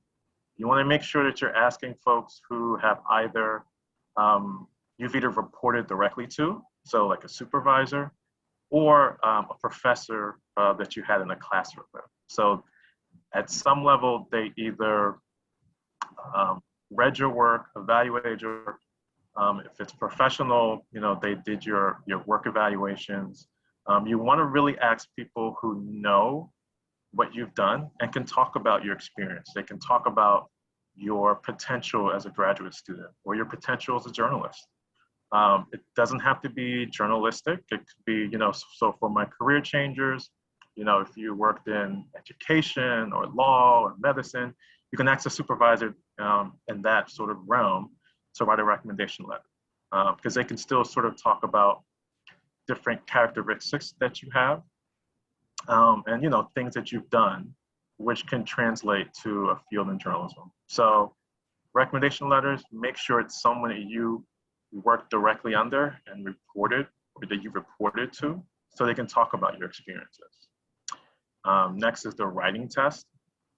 You want to make sure that you're asking folks who have either, you've either reported directly to, so like a supervisor, or a professor that you had in a classroom with. So at some level, they either read your work, evaluated your work. If it's professional, they did your work evaluations. You want to really ask people who know what you've done and can talk about your experience. They can talk about your potential as a graduate student or your potential as a journalist. It doesn't have to be journalistic. It could be, so for my career changers, if you worked in education or law or medicine, you can ask a supervisor in that sort of realm to write a recommendation letter, because they can still sort of talk about different characteristics that you have, and things that you've done, which can translate to a field in journalism. So recommendation letters, make sure it's someone that you work directly under and reported, or that you reported to, so they can talk about your experiences. Next is the writing test.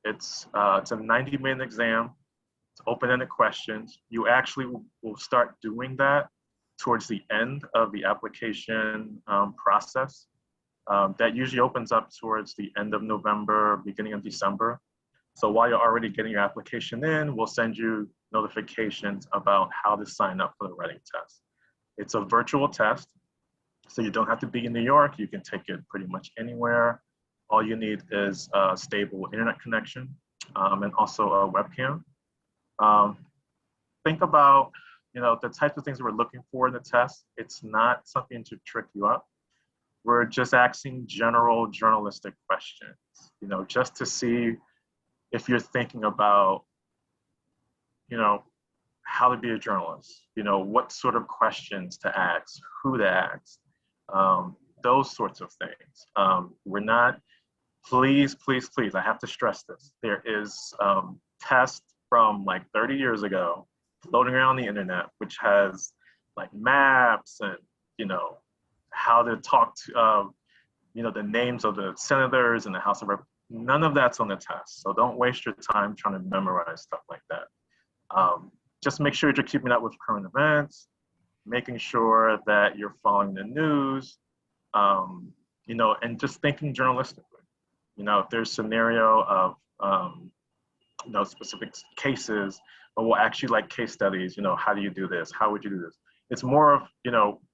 It's a 90-minute exam. It's open-ended questions. You actually will start doing that towards the end of the application process. That usually opens up towards the end of November, beginning of December. So while you're already getting your application in, we'll send you notifications about how to sign up for the writing test. It's a virtual test, so you don't have to be in New York. You can take it pretty much anywhere. All you need is a stable internet connection and also a webcam. Think about, the types of things we're looking for in the test. It's not something to trick you up. We're just asking general journalistic questions, just to see if you're thinking about, how to be a journalist, what sort of questions to ask, who to ask, those sorts of things. We're not, please, I have to stress this. There is tests from like 30 years ago floating around the internet, which has like maps and, how to talk to, the names of the senators in the House of Representatives. None of that's on the test. So don't waste your time trying to memorize stuff like that. Just make sure you're keeping up with current events, making sure that you're following the news, and just thinking journalistically. If there's a scenario of, specific cases, but we'll actually like case studies, how do you do this? How would you do this? it's more of,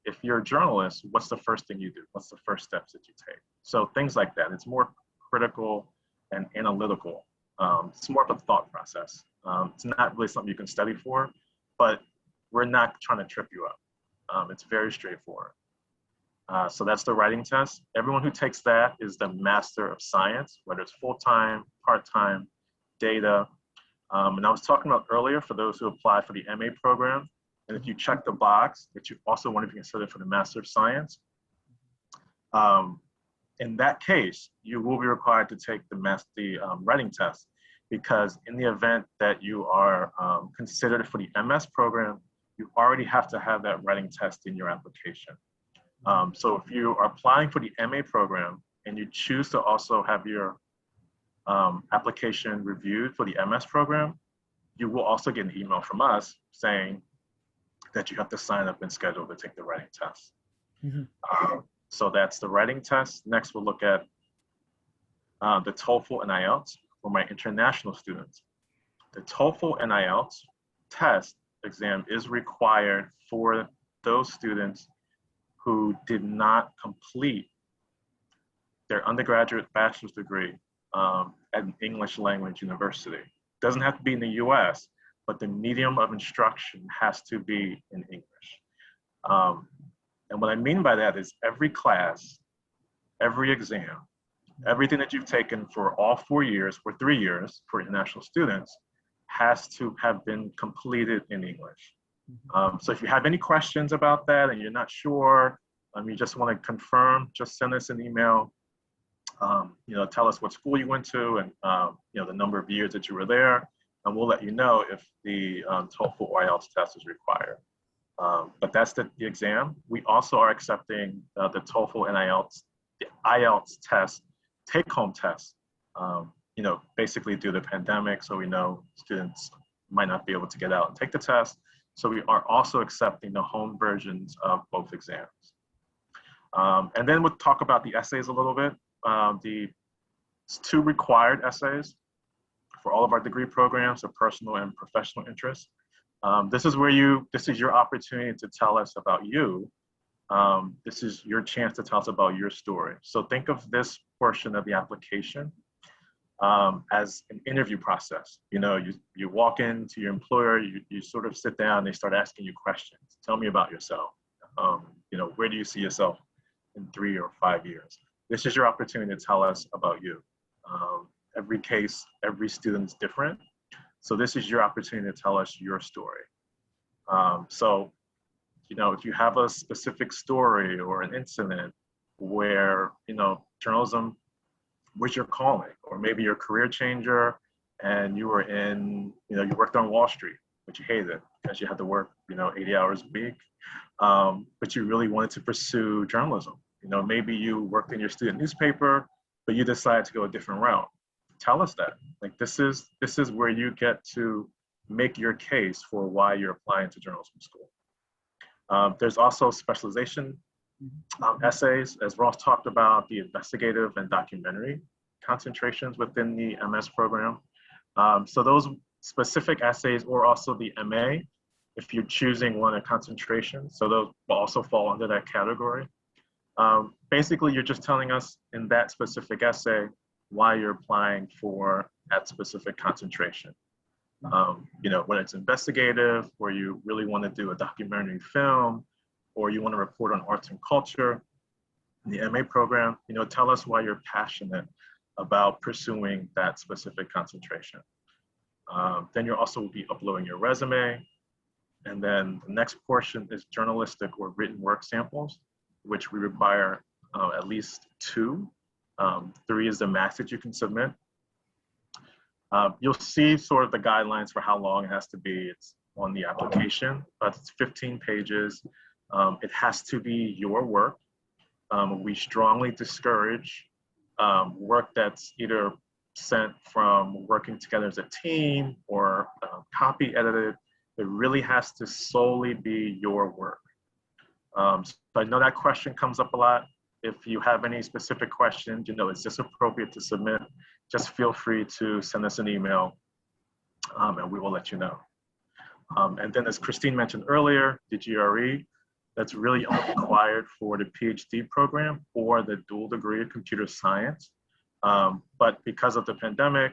if you're a journalist, what's the first thing you do? What's the first steps that you take? So things like that. It's more critical and analytical. It's more of a thought process. It's not really something you can study for, but we're not trying to trip you up. It's very straightforward. So that's the writing test. Everyone who takes that is the Master of Science, whether it's full-time, part-time, data. And I was talking about earlier for those who apply for the MA program, and if you check the box that you also want to be considered for the Master of Science, in that case, you will be required to take the writing test, because in the event that you are considered for the MS program, you already have to have that writing test in your application. So if you are applying for the MA program and you choose to also have your application reviewed for the MS program, you will also get an email from us saying that you have to sign up and schedule to take the writing test. So that's the writing test. Next, we'll look at the TOEFL and IELTS for my international students. The TOEFL and IELTS test exam is required for those students who did not complete their undergraduate bachelor's degree at an English language university. Doesn't have to be in the US, but the medium of instruction has to be in English. And what I mean by that is every class, every exam, everything that you've taken for all 4 years, or 3 years for international students, has to have been completed in English. So if you have any questions about that and you're not sure, you just want to confirm, just send us an email. Tell us what school you went to and the number of years that you were there, and we'll let you know if the TOEFL or IELTS test is required. But that's the exam. We also are accepting the TOEFL and the IELTS test, take-home test. Basically due to the pandemic, so we know students might not be able to get out and take the test. So we are also accepting the home versions of both exams. And then we'll talk about the essays a little bit. The 2 required essays for all of our degree programs of personal and professional interest. This is your opportunity to tell us about you. This is your chance to tell us about your story. So think of this portion of the application as an interview process. You walk into your employer, you sort of sit down, they start asking you questions. Tell me about yourself. Where do you see yourself in 3 or 5 years? This is your opportunity to tell us about you. Every case, every student's different. So this is your opportunity to tell us your story. If you have a specific story or an incident where, journalism was your calling, or maybe your career changer and you were you worked on Wall Street, but you hated it because you had to work, 80 hours a week, but you really wanted to pursue journalism. Maybe you worked in your student newspaper, but you decided to go a different route. Tell us that. This is where you get to make your case for why you're applying to journalism school. There's also specialization essays, as Ross talked about, the investigative and documentary concentrations within the MS program. So those specific essays, or also the MA, if you're choosing one of concentration, so those will also fall under that category. Basically, you're just telling us in that specific essay why you're applying for that specific concentration. Whether it's investigative, or you really want to do a documentary film, or you want to report on arts and culture in the MA program, tell us why you're passionate about pursuing that specific concentration. Then you'll also be uploading your resume. And then the next portion is journalistic or written work samples, which we require at least 2. 3 is the max that you can submit. You'll see sort of the guidelines for how long it has to be. It's on the application, but it's 15 pages. It has to be your work. We strongly discourage work that's either sent from working together as a team or copy edited. It really has to solely be your work. So I know that question comes up a lot. If you have any specific questions, is this appropriate to submit? Just feel free to send us an email and we will let you know. And then as Christine mentioned earlier, the GRE, that's really only required for the PhD program or the dual degree of computer science. But because of the pandemic,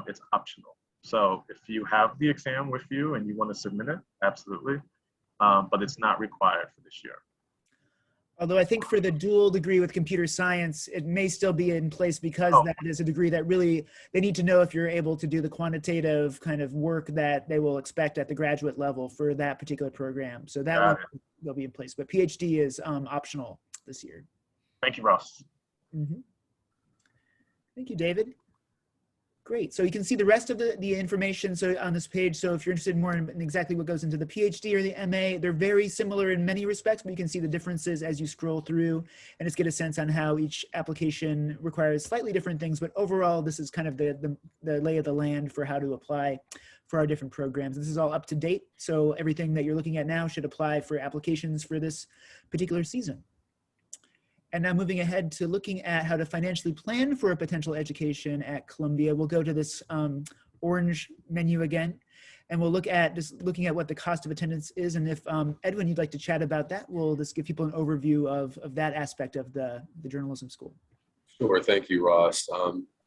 it's optional. So if you have the exam with you and you want to submit it, absolutely. But it's not required for this year. Although I think for the dual degree with computer science, it may still be in place because that is a degree that really, they need to know if you're able to do the quantitative kind of work that they will expect at the graduate level for that particular program. So that will be in place, but PhD is optional this year. Thank you, Ross. Mm-hmm. Thank you, David. Great. So you can see the rest of the information on this page. So if you're interested more in exactly what goes into the PhD or the MA, they're very similar in many respects, but you can see the differences as you scroll through and just get a sense on how each application requires slightly different things. But overall, this is kind of the lay of the land for how to apply for our different programs. This is all up to date. So everything that you're looking at now should apply for applications for this particular season. And now moving ahead to looking at how to financially plan for a potential education at Columbia, we'll go to this orange menu again, and we'll look at just looking at what the cost of attendance is. And if Edwin, you'd like to chat about that, we'll just give people an overview of that aspect of the journalism school. Sure, thank you, Ross.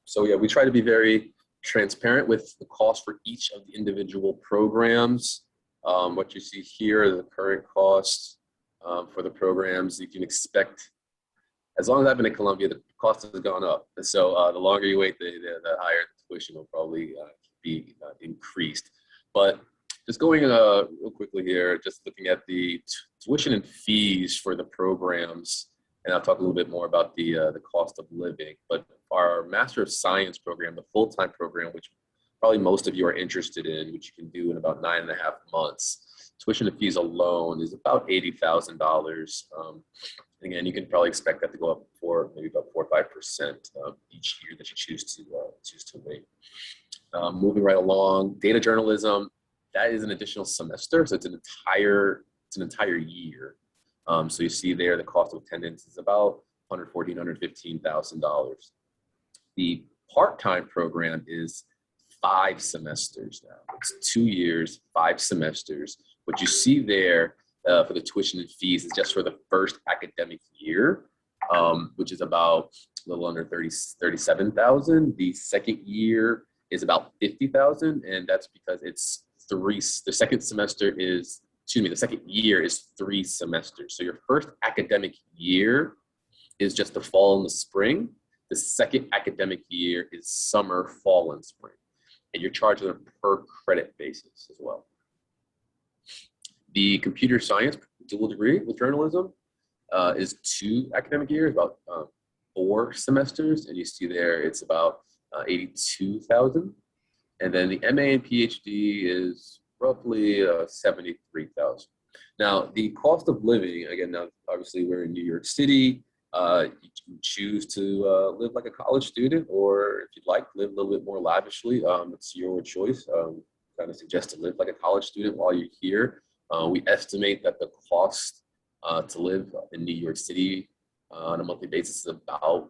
So yeah, we try to be very transparent with the cost for each of the individual programs. What you see here are the current costs for the programs. You can expect, as long as I've been at Columbia, the cost has gone up. And so the longer you wait, the higher the tuition will probably be increased. But just going real quickly here, just looking at the tuition and fees for the programs, and I'll talk a little bit more about the cost of living. But our Master of Science program, the full-time program, which probably most of you are interested in, which you can do in about 9.5 months, tuition and fees alone is about $80,000. Again, you can probably expect that to go up for maybe about 4 or 5% each year that you choose to wait. Moving right along, data journalism, that is an additional semester, so it's an entire year. So you see there the cost of attendance is about $114,000, $115,000. The part-time program is 5 semesters now. It's 2 years, 5 semesters. What you see there for the tuition and fees is just for the first academic year, which is about a little under $37,000. The second year is about $50,000, and that's because it's the second year is 3 semesters. So your first academic year is just the fall and the spring. The second academic year is summer, fall, and spring. And you're charged on a per credit basis as well. The computer science dual degree with journalism is 2 academic years, about 4 semesters. And you see there it's about $82,000. And then the MA and PhD is roughly $73,000. Now, the cost of living, again, now obviously we're in New York City. You can choose to live like a college student, or if you'd like, live a little bit more lavishly. It's your choice. Kind of suggest to live like a college student while you're here. We estimate that the cost to live in New York City on a monthly basis is about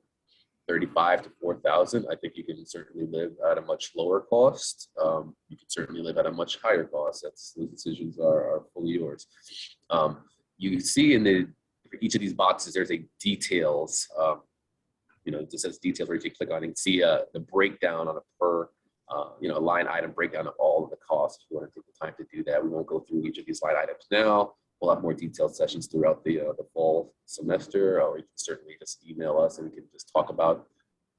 $35,000 to $4,000. I think you can certainly live at a much lower cost. You can certainly live at a much higher cost. Those decisions are fully yours. You see for each of these boxes, there's a details. It says details where you can click on and see the breakdown on a per line item breakdown of all of the costs. If you want to take the time to do that, we won't go through each of these line items now. We'll have more detailed sessions throughout the fall semester, or you can certainly just email us and we can just talk about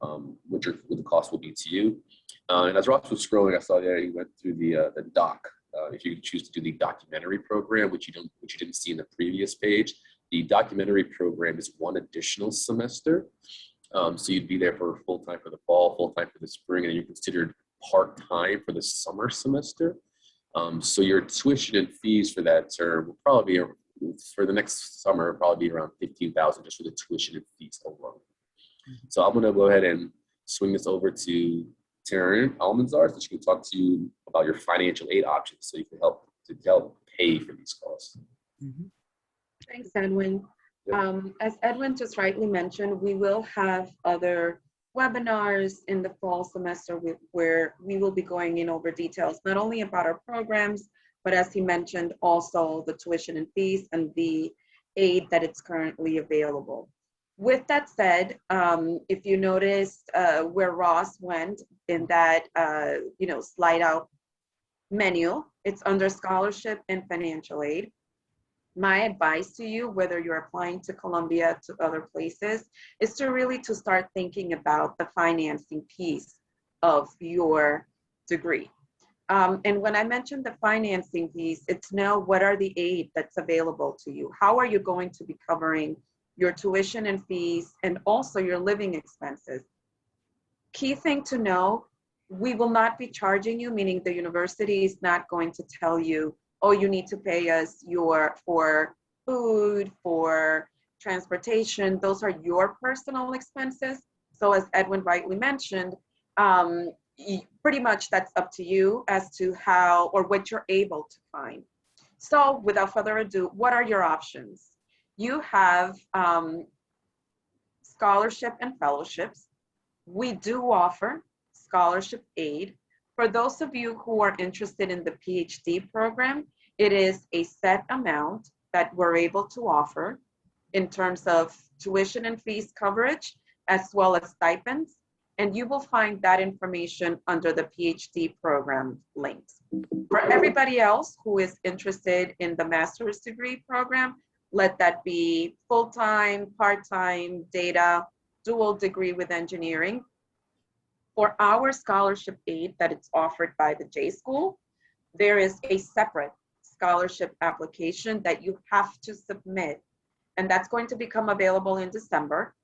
what the cost will be to you. And as Ross was scrolling, I saw there he went through the doc. If you choose to do the documentary program, which you didn't see in the previous page, the documentary program is 1 additional semester. So you'd be there for full-time for the fall, full-time for the spring, and you're considered part-time for the summer semester. So your tuition and fees for that term will probably be, for the next summer, probably be around $15,000 just for the tuition and fees alone. So I'm going to go ahead and swing this over to Taryn Almanzar, so she can talk to you about your financial aid options so you can help pay for these costs. Mm-hmm. Thanks, Edwin. As Edwin just rightly mentioned, we will have other webinars in the fall semester where we will be going in over details, not only about our programs, but as he mentioned, also the tuition and fees and the aid that it's currently available. With that said, if you noticed where Ross went in that, slide out menu, it's under scholarship and financial aid. My advice to you, whether you're applying to Columbia, to other places, is to really start thinking about the financing piece of your degree. And when I mentioned the financing piece, it's now what are the aid that's available to you? How are you going to be covering your tuition and fees and also your living expenses? Key thing to know, we will not be charging you, meaning the university is not going to tell you, oh, you need to pay us for food, for transportation. Those are your personal expenses. So as Edwin rightly mentioned, pretty much that's up to you as to how or what you're able to find. So without further ado, what are your options? You have scholarship and fellowships. We do offer scholarship aid. For those of you who are interested in the PhD program, it is a set amount that we're able to offer in terms of tuition and fees coverage, as well as stipends. And you will find that information under the PhD program links. For everybody else who is interested in the master's degree program, let that be full-time, part-time, data, dual degree with engineering. For our scholarship aid that it's offered by the J School, there is a separate scholarship application that you have to submit, and that's going to become available in December.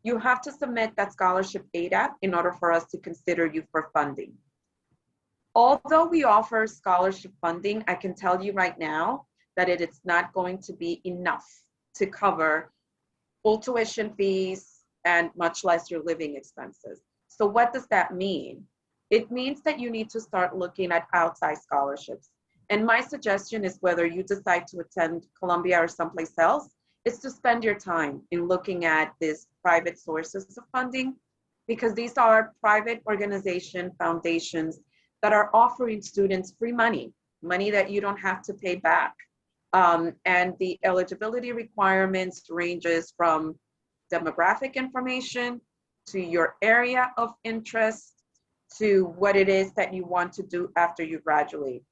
You have to submit that scholarship aid app in order for us to consider you for funding. Although we offer scholarship funding, I can tell you right now that it is not going to be enough to cover full tuition fees and much less your living expenses. So what does that mean? It means that you need to start looking at outside scholarships. And my suggestion is, whether you decide to attend Columbia or someplace else, is to spend your time in looking at these private sources of funding, because these are private organization foundations that are offering students free money that you don't have to pay back. And the eligibility requirements ranges from demographic information to your area of interest to what it is that you want to do after you graduate.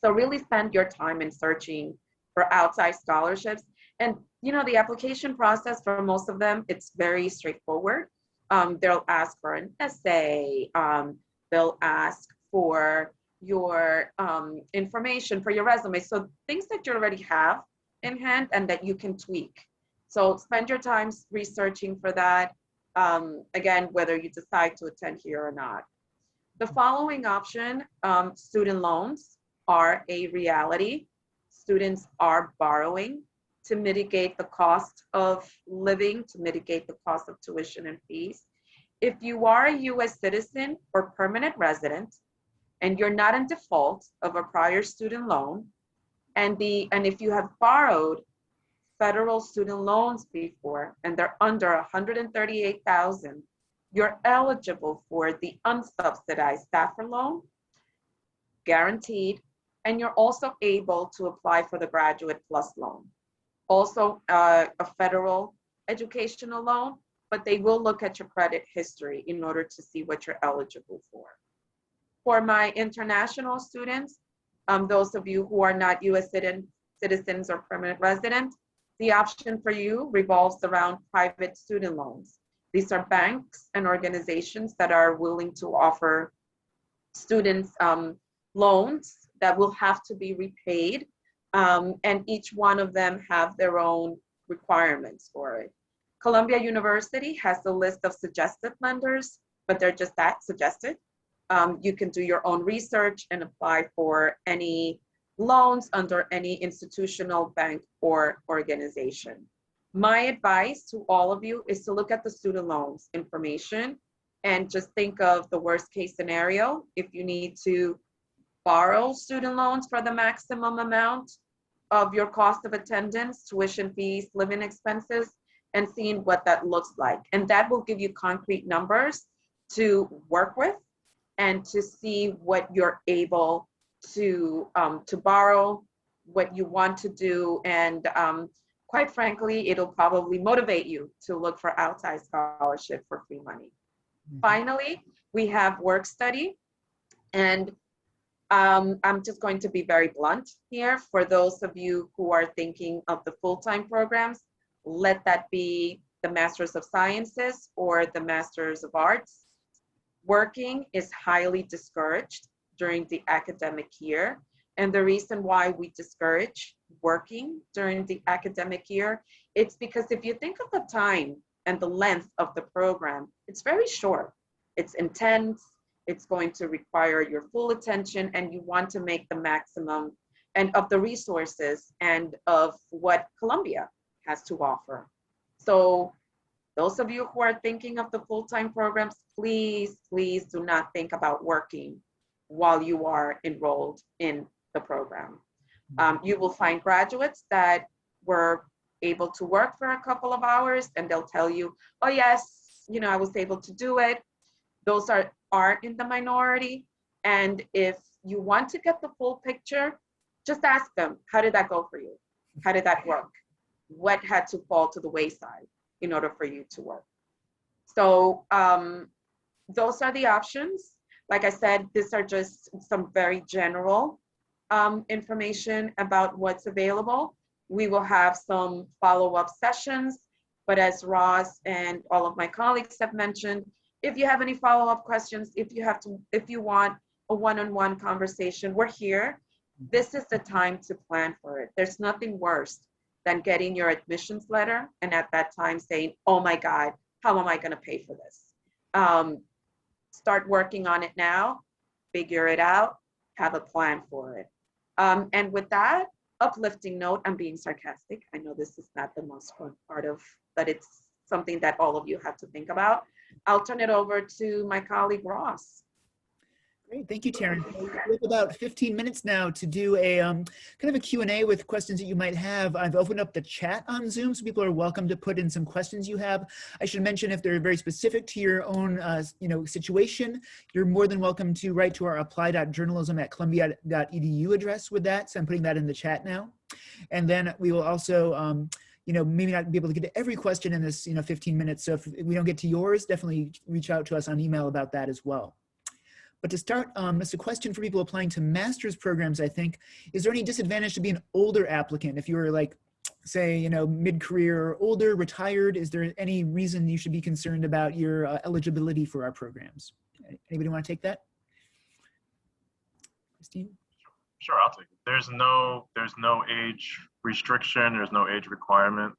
So really spend your time in searching for outside scholarships. And the application process for most of them, it's very straightforward. They'll ask for an essay. They'll ask for your information for your resume. So things that you already have in hand and that you can tweak. So spend your time researching for that. Again, whether you decide to attend here or not. The following option, student loans, are a reality. Students are borrowing to mitigate the cost of living, to mitigate the cost of tuition and fees. If you are a US citizen or permanent resident, and you're not in default of a prior student loan, and if you have borrowed federal student loans before, and they're under $138,000, you're eligible for the unsubsidized Stafford loan, guaranteed, and you're also able to apply for the Graduate Plus loan. Also a federal educational loan, but they will look at your credit history in order to see what you're eligible for. For my international students, those of you who are not US citizens or permanent residents, the option for you revolves around private student loans. These are banks and organizations that are willing to offer students loans that will have to be repaid, and each one of them have their own requirements for it. Columbia University has a list of suggested lenders, but they're just that, suggested. You can do your own research and apply for any loans under any institutional bank or organization. My advice to all of you is to look at the student loans information and just think of the worst case scenario. If you need to borrow student loans for the maximum amount of your cost of attendance, tuition fees, living expenses, and seeing what that looks like. And that will give you concrete numbers to work with and to see what you're able to borrow what you want to do, and quite frankly, it'll probably motivate you to look for outside scholarship for free money. Finally, we have work study, and I'm just going to be very blunt here. For those of you who are thinking of the full-time programs, let that be the Masters of Sciences or the Masters of Arts. Working is highly discouraged during the academic year. And the reason why we discourage working during the academic year, it's because if you think of the time and the length of the program, it's very short. It's intense. It's going to require your full attention, and you want to make the maximum and of the resources and of what Columbia has to offer. So those of you who are thinking of the full-time programs, please, please do not think about working while you are enrolled in the program. You will find graduates that were able to work for a couple of hours, and they'll tell you, oh yes, you know, I was able to do it. Those are in the minority. And if you want to get the full picture, just ask them, how did that go for you? How did that work? What had to fall to the wayside in order for you to work? So those are the options. Like I said, these are just some very general information about what's available. We will have some follow-up sessions, but as Ross and all of my colleagues have mentioned, if you have any follow-up questions, if you want a one-on-one conversation, we're here. This is the time to plan for it. There's nothing worse than getting your admissions letter and at that time saying, oh my God, how am I gonna pay for this? Start working on it now, figure it out, have a plan for it. And with that uplifting note, I'm being sarcastic. I know this is not the most fun part of, but it's something that all of you have to think about. I'll turn it over to my colleague, Ross. Great, thank you, Taryn. We have about 15 minutes now to do a kind of a Q&A with questions that you might have. I've opened up the chat on Zoom, so people are welcome to put in some questions you have. I should mention, if they're very specific to your own situation, you're more than welcome to write to our apply.journalism@columbia.edu address with that. So I'm putting that in the chat now. And then we will also maybe not be able to get to every question in this 15 minutes. So if we don't get to yours, definitely reach out to us on email about that as well. But to start, it's a question for people applying to master's programs, I think. Is there any disadvantage to be an older applicant? If you were like, say, mid-career or older, retired, is there any reason you should be concerned about your eligibility for our programs? Anybody want to take that? Christine? Sure, I'll take it. There's no age restriction. There's no age requirement.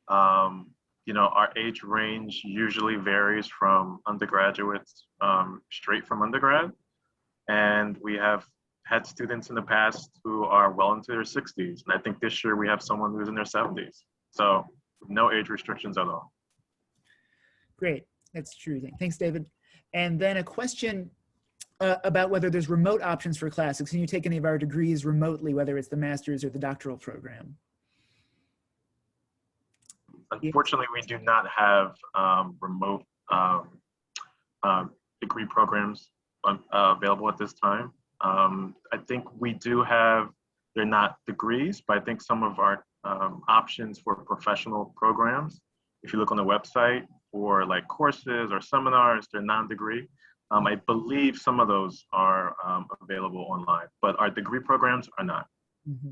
Our age range usually varies from undergraduates straight from undergrad. And we have had students in the past who are well into their 60s. And I think this year we have someone who's in their 70s. So no age restrictions at all. Great, that's true. Thanks, David. And then a question about whether there's remote options for classes. Can you take any of our degrees remotely, whether it's the master's or the doctoral program? Unfortunately, we do not have remote degree programs available at this time. I think we do have, they're not degrees, but I think some of our options for professional programs, if you look on the website for like courses or seminars, they're non-degree. I believe some of those are available online, but our degree programs are not. Mm-hmm.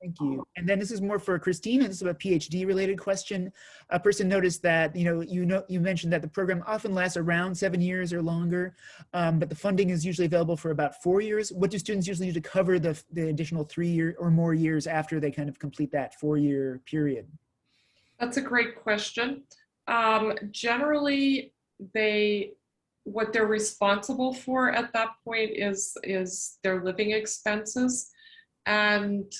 Thank you. And then this is more for Christine. This is a PhD related question. A person noticed that, you mentioned that the program often lasts around 7 years or longer, but the funding is usually available for about 4 years. What do students usually do to cover the additional 3 or more years after they kind of complete that 4-year period? That's a great question. Generally, what they're responsible for at that point is their living expenses. And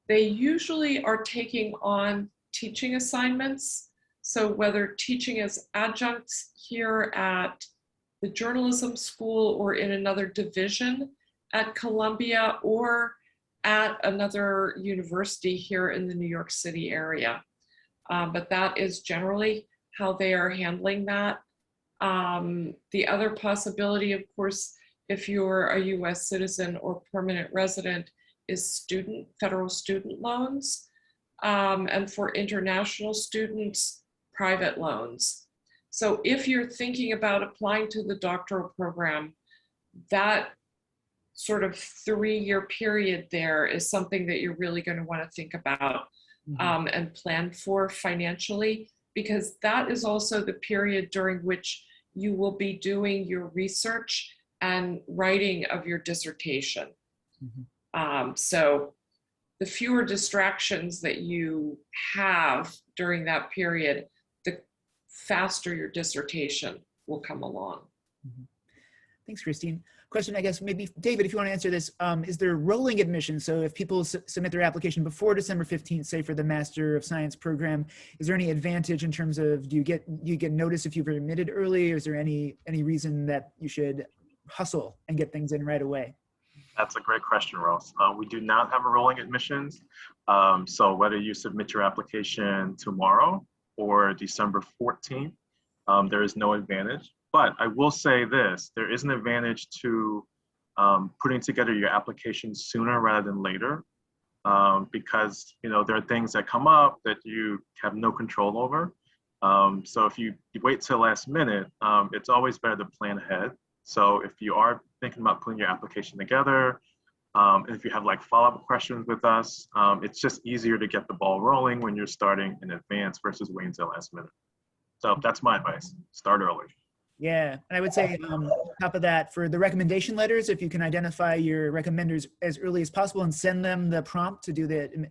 they usually are taking on teaching assignments. So whether teaching as adjuncts here at the journalism school or in another division at Columbia or at another university here in the New York City area. But that is generally how they are handling that. The other possibility, of course, if you're a US citizen or permanent resident, is federal student loans. And for international students, private loans. So if you're thinking about applying to the doctoral program, that sort of 3-year period there is something that you're really going to want to think about and plan for financially, because that is also the period during which you will be doing your research and writing of your dissertation. So the fewer distractions that you have during that period, the faster your dissertation will come along. Thanks, Christine. Question, I guess, maybe, David, if you want to answer this, is there rolling admission? So if people submit their application before December 15th, say for the Master of Science program, is there any advantage in terms of, do you get notice if you've been admitted early, or is there any reason that you should hustle and get things in right away? That's a great question, Ross. We do not have a rolling admissions. So whether you submit your application tomorrow or December 14th, there is no advantage. But I will say this, there is an advantage to putting together your application sooner rather than later, because there are things that come up that you have no control over. So if you wait till last minute, it's always better to plan ahead. So if you are thinking about putting your application together, if you have like follow-up questions with us, it's just easier to get the ball rolling when you're starting in advance versus waiting till last minute. So that's my advice, start early. Yeah, and I would say on top of that, for the recommendation letters, if you can identify your recommenders as early as possible and send them the prompt to do the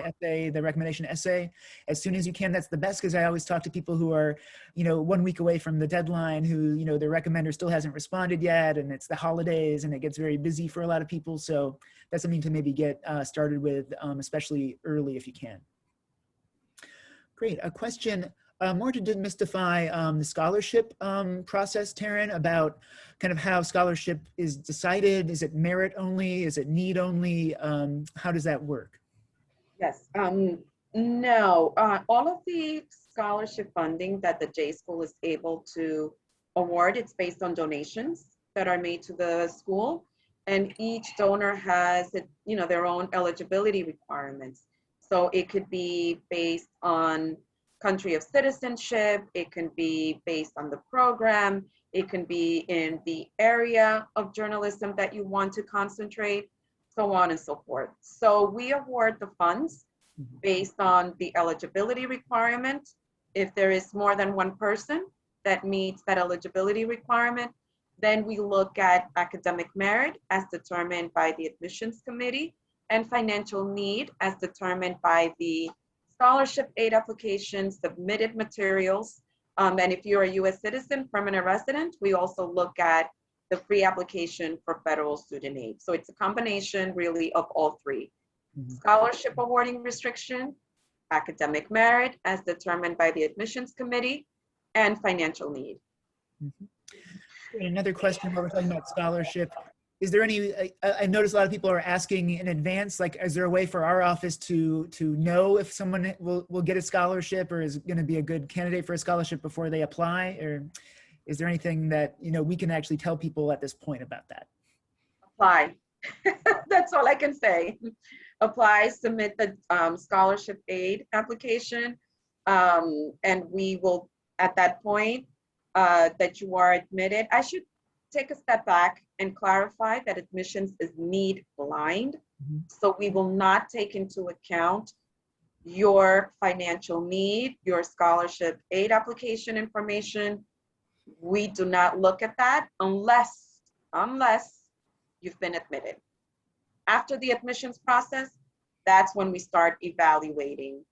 essay, the recommendation essay, as soon as you can, that's the best, because I always talk to people who are, 1 week away from the deadline, who, their recommender still hasn't responded yet, and it's the holidays, and it gets very busy for a lot of people. So that's something to maybe get started with, especially early if you can. Great, a question. More to demystify the scholarship process, Taryn, about kind of how scholarship is decided. Is it merit only? Is it need only? How does that work? Yes, no, all of the scholarship funding that the J School is able to award, it's based on donations that are made to the school. And each donor has, their own eligibility requirements. So it could be based on country of citizenship, it can be based on the program, it can be in the area of journalism that you want to concentrate, so on and so forth. So we award the funds based on the eligibility requirement. If there is more than one person that meets that eligibility requirement, then we look at academic merit as determined by the admissions committee and financial need as determined by the scholarship aid application, submitted materials. And if you're a US citizen, permanent resident, we also look at the pre-application for federal student aid. So it's a combination really of all three. Scholarship awarding restriction, academic merit as determined by the admissions committee, and financial need. Another question while we're talking about scholarship. Is there any, I notice a lot of people are asking in advance, like, is there a way for our office to know if someone will get a scholarship or is going to be a good candidate for a scholarship before they apply? Or is there anything that, we can actually tell people at this point about that? Apply. That's all I can say. Apply, submit the scholarship aid application, and we will, at that point that you are admitted, I should take a step back and clarify that admissions is need blind. So we will not take into account your financial need, your scholarship aid application information. We do not look at that unless you've been admitted. After the admissions process, that's when we start evaluating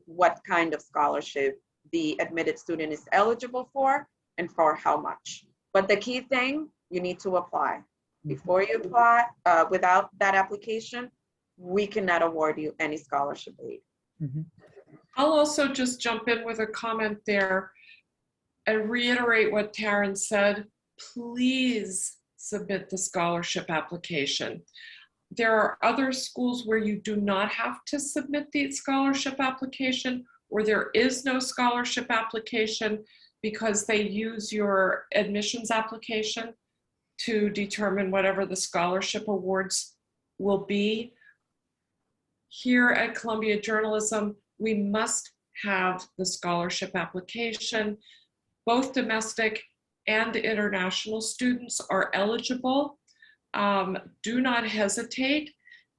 what kind of scholarship the admitted student is eligible for and for how much. But the key thing, you need to apply. Before you apply, without that application, we cannot award you any scholarship aid. I'll also just jump in with a comment there and reiterate what Taryn said. Please submit the scholarship application. There are other schools where you do not have to submit the scholarship application, or there is no scholarship application because they use your admissions application. to determine whatever the scholarship awards will be. Here at Columbia Journalism, we must have the scholarship application. Both domestic and international students are eligible. Do not hesitate.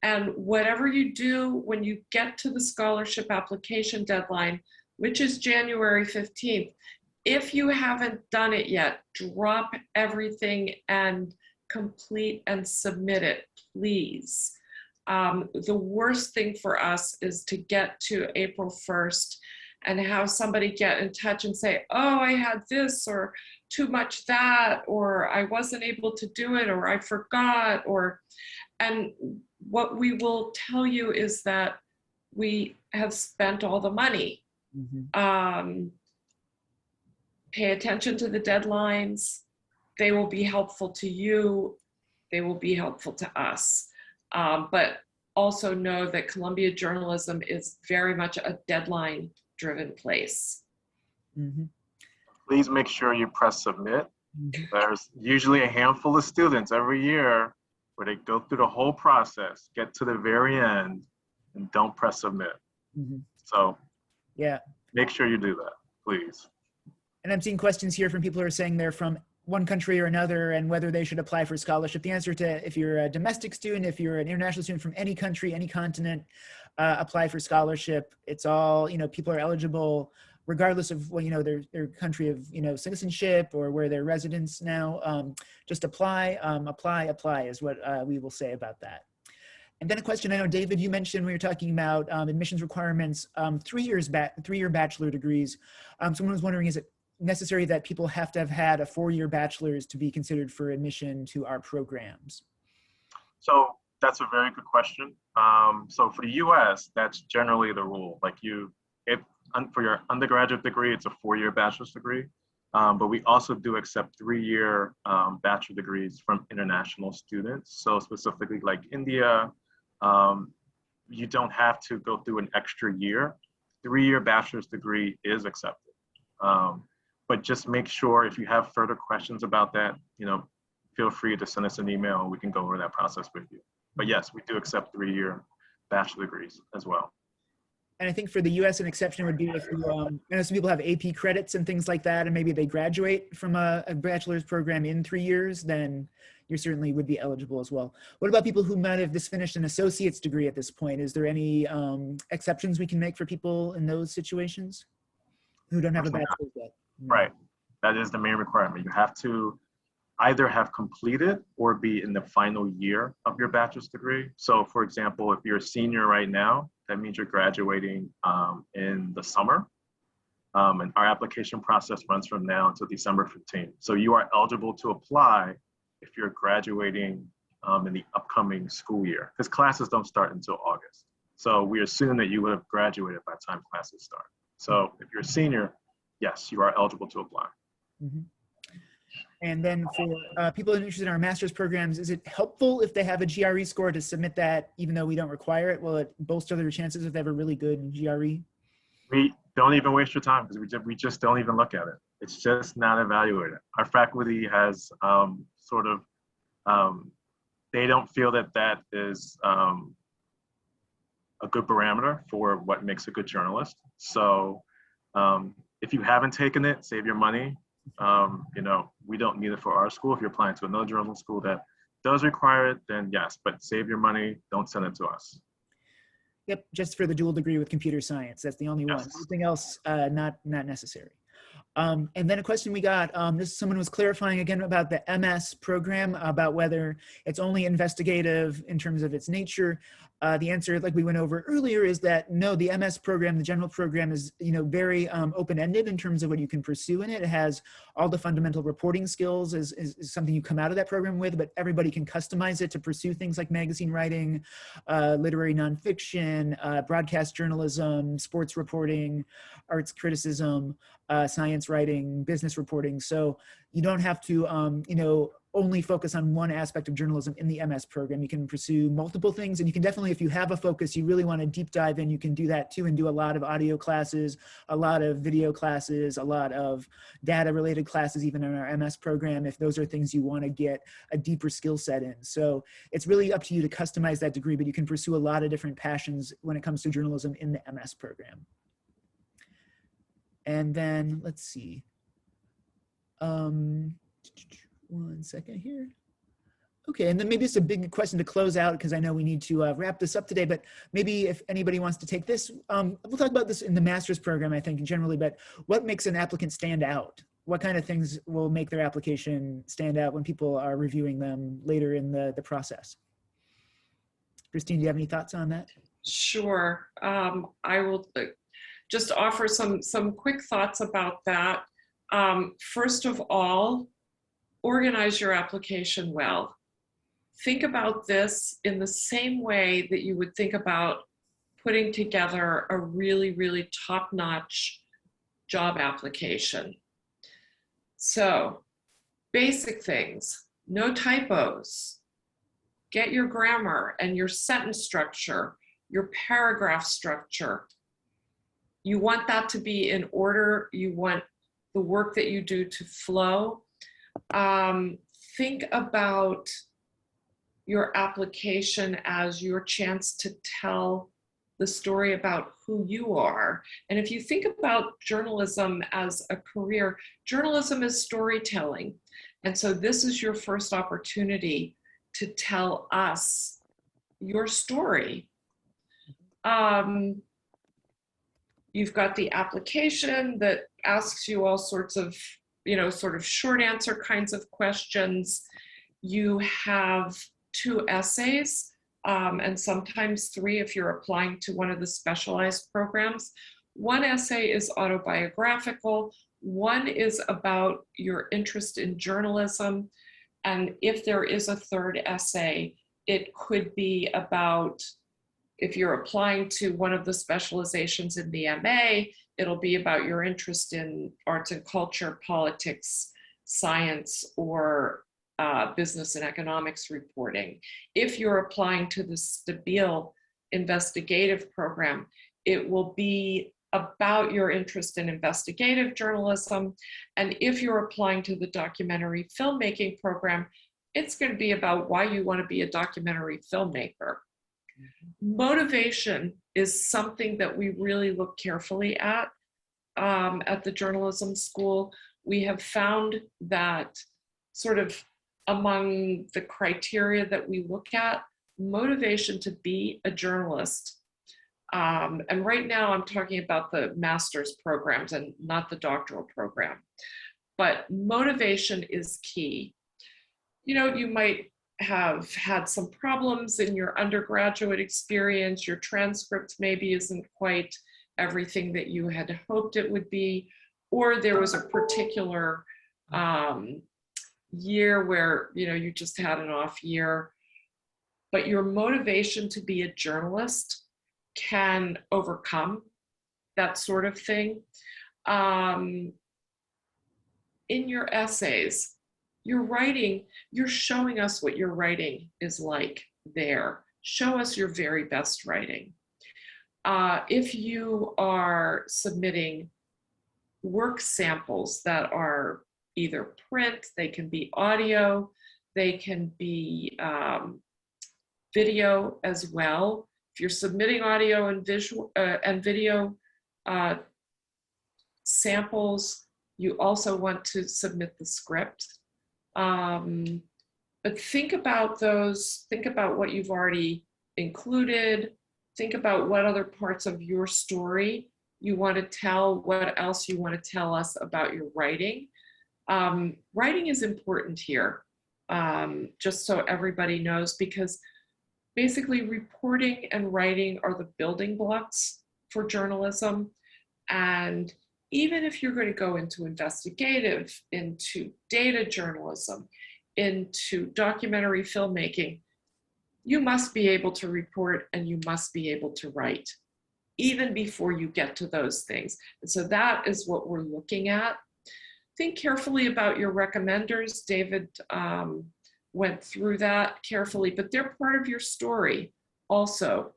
And whatever you do when you get to the scholarship application deadline, which is January 15th, if you haven't done it yet, drop everything and complete and submit it, please. The worst thing for us is to get to April 1st and have somebody get in touch and say, oh, I had this, or too much that, or I wasn't able to do it, or I forgot, and what we will tell you is that we have spent all the money. Mm-hmm. Pay attention to the deadlines. They will be helpful to you. They will be helpful to us. But also know that Columbia Journalism is very much a deadline-driven place. Mm-hmm. Please make sure you press submit. Mm-hmm. There's usually a handful of students every year where they go through the whole process, get to the very end, and don't press submit. Mm-hmm. So yeah, make sure you do that, please. And I'm seeing questions here from people who are saying they're from one country or another and whether they should apply for scholarship. The answer to, if you're a domestic student, if you're an international student from any country, any continent, apply for scholarship. It's all, people are eligible regardless of their country of citizenship or where they're residents now. Just apply is what we will say about that. And then a question, I know, David, you mentioned when you were talking about admissions requirements, 3-year bachelor degrees. Someone was wondering, is it necessary that people have to have had a 4-year bachelor's to be considered for admission to our programs? So that's a very good question. So for the US, that's generally the rule. Like for your undergraduate degree, it's a 4-year bachelor's degree. But we also do accept 3-year bachelor degrees from international students. So specifically like India, you don't have to go through an extra year. 3-year bachelor's degree is accepted. But just make sure if you have further questions about that, feel free to send us an email and we can go over that process with you. But yes, we do accept 3-year bachelor degrees as well. And I think for the US, an exception would be if you, I know some people have AP credits and things like that, and maybe they graduate from a bachelor's program in 3 years, then you certainly would be eligible as well. What about people who might have just finished an associate's degree at this point? Is there any exceptions we can make for people in those situations who don't have a bachelor's yet? Right, that is the main requirement. You have to either have completed or be in the final year of your bachelor's degree. So for example, if you're a senior right now, that means you're graduating in the summer. And our application process runs from now until December 15th. So you are eligible to apply if you're graduating in the upcoming school year, because classes don't start until August. So we assume that you would have graduated by the time classes start. So if you're a senior, yes, you are eligible to apply. Mm-hmm. And then for people interested in our master's programs, is it helpful if they have a GRE score to submit that, even though we don't require it? Will it bolster their chances if they have a really good GRE? We don't even waste your time because we just don't even look at it. It's just not evaluated. Our faculty has they don't feel that is a good parameter for what makes a good journalist. So if you haven't taken it, save your money. We don't need it for our school. If you're applying to another journalism school that does require it, then yes, but save your money, don't send it to us. Yep, just for the dual degree with computer science. That's the only one. Everything else, not necessary. And then a question we got, someone was clarifying again about the MS program, about whether it's only investigative in terms of its nature. The answer, like we went over earlier, is that no, the MS program, the general program, is very open-ended in terms of what you can pursue in it. It has all the fundamental reporting skills is something you come out of that program with, but everybody can customize it to pursue things like magazine writing, literary nonfiction, broadcast journalism, sports reporting, arts criticism, science science writing, business reporting. So you don't have to, you know, only focus on one aspect of journalism in the MS program. You can pursue multiple things, and you can definitely, if you have a focus, you really want to deep dive in, you can do that too, and do a lot of audio classes, a lot of video classes, a lot of data related classes, even in our MS program, if those are things you want to get a deeper skill set in. So it's really up to you to customize that degree, but you can pursue a lot of different passions when it comes to journalism in the MS program. And then let's see. One second here. Okay, and then maybe it's a big question to close out because I know we need to wrap this up today, but maybe if anybody wants to take this, we'll talk about this in the master's program, I think, generally, but what makes an applicant stand out? What kind of things will make their application stand out when people are reviewing them later in the process? Christine, do you have any thoughts on that? Sure. I will just offer some quick thoughts about that. First of all, organize your application well. Think about this in the same way that you would think about putting together a really, really top-notch job application. So, basic things, no typos. Get your grammar and your sentence structure, your paragraph structure. You want that to be in order. You want the work that you do to flow. Think about your application as your chance to tell the story about who you are. And if you think about journalism as a career, journalism is storytelling. And so this is your first opportunity to tell us your story. You've got the application that asks you all sorts of, you know, sort of short answer kinds of questions. You have 2 essays, and sometimes 3 if you're applying to one of the specialized programs. 1 essay is autobiographical, 1 is about your interest in journalism, and if there is a 3rd essay, it could be about, if you're applying to one of the specializations in the MA, it'll be about your interest in arts and culture, politics, science, or business and economics reporting. If you're applying to the Stabile investigative program, it will be about your interest in investigative journalism. And if you're applying to the documentary filmmaking program, it's going to be about why you want to be a documentary filmmaker. Motivation is something that we really look carefully at the journalism school. We have found that sort of among the criteria that we look at, motivation to be a journalist. And right now I'm talking about the master's programs and not the doctoral program. But motivation is key. You know, you might have had some problems in your undergraduate experience. Your transcript maybe isn't quite everything that you had hoped it would be, or there was a particular year where, you know, you just had an off year. But your motivation to be a journalist can overcome that sort of thing. In your essays, your writing, you're showing us what your writing is like there. Show us your very best writing. If you are submitting work samples that are either print, they can be audio, they can be video as well. If you're submitting audio and visual and video samples, you also want to submit the script. But think about those, think about what you've already included, think about what other parts of your story you want to tell, what else you want to tell us about your writing. Writing is important here, just so everybody knows, because basically reporting and writing are the building blocks for journalism. And even if you're going to go into investigative, into data journalism, into documentary filmmaking, you must be able to report and you must be able to write, even before you get to those things. And so that is what we're looking at think carefully about your recommenders. David went through that carefully, but they're part of your story also.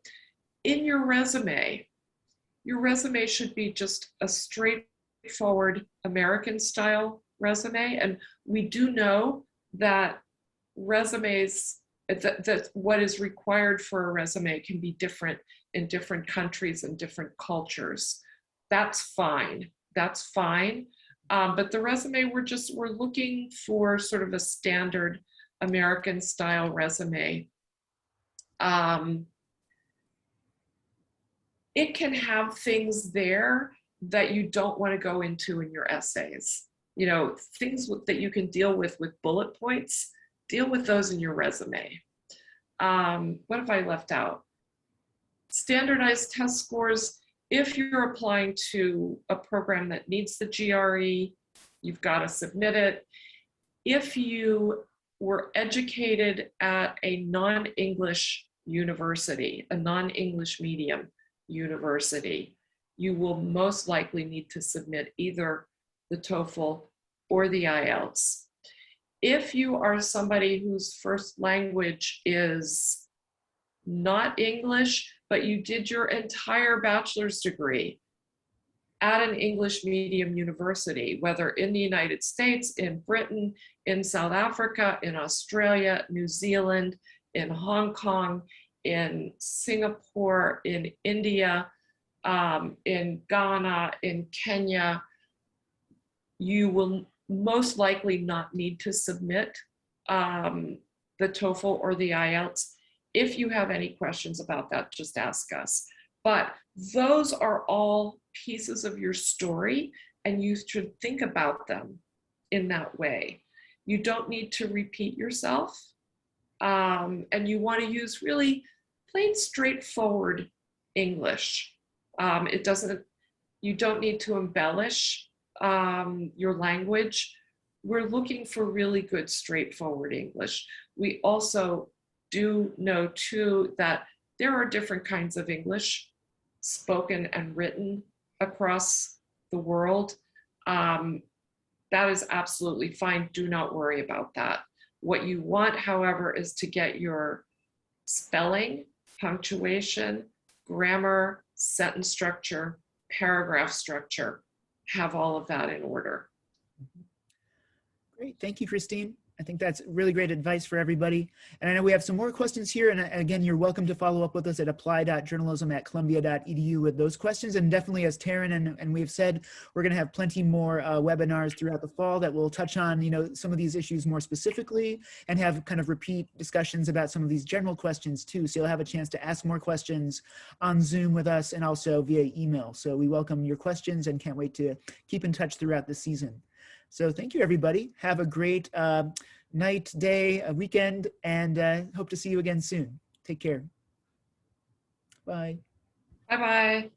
In your resume should be just a straightforward American style resume. And we do know that resumes, that what is required for a resume can be different in different countries and different cultures. That's fine. That's fine. But the resume, we're looking for sort of a standard American style resume. It can have things there that you don't want to go into in your essays. You know, things that you can deal with bullet points, deal with those in your resume. What have I left out? Standardized test scores. If you're applying to a program that needs the GRE, you've got to submit it. If you were educated at a non-English university, a non-English medium university, you will most likely need to submit either the TOEFL or the IELTS. If you are somebody whose first language is not English, but you did your entire bachelor's degree at an English medium university, whether in the United States, in Britain, in South Africa, in Australia, New Zealand, in Hong Kong, in Singapore, in India, in Ghana, in Kenya, you will most likely not need to submit the TOEFL or the IELTS. If you have any questions about that, just ask us. But those are all pieces of your story, and you should think about them in that way. You don't need to repeat yourself, and you want to use really plain, straightforward English. You don't need to embellish your language. We're looking for really good, straightforward English. We also do know too that there are different kinds of English spoken and written across the world. That is absolutely fine. Do not worry about that. What you want, however, is to get your spelling, punctuation, grammar, sentence structure, paragraph structure, have all of that in order. Great, thank you, Christine. I think that's really great advice for everybody. And I know we have some more questions here. And again, you're welcome to follow up with us at apply.journalism@columbia.edu with those questions. And definitely, as Taryn and we've said, we're going to have plenty more webinars throughout the fall that will touch on, you know, some of these issues more specifically and have kind of repeat discussions about some of these general questions too. So you'll have a chance to ask more questions on Zoom with us and also via email. So we welcome your questions and can't wait to keep in touch throughout the season. So thank you, everybody. Have a great night, day, weekend, and hope to see you again soon. Take care. Bye. Bye-bye.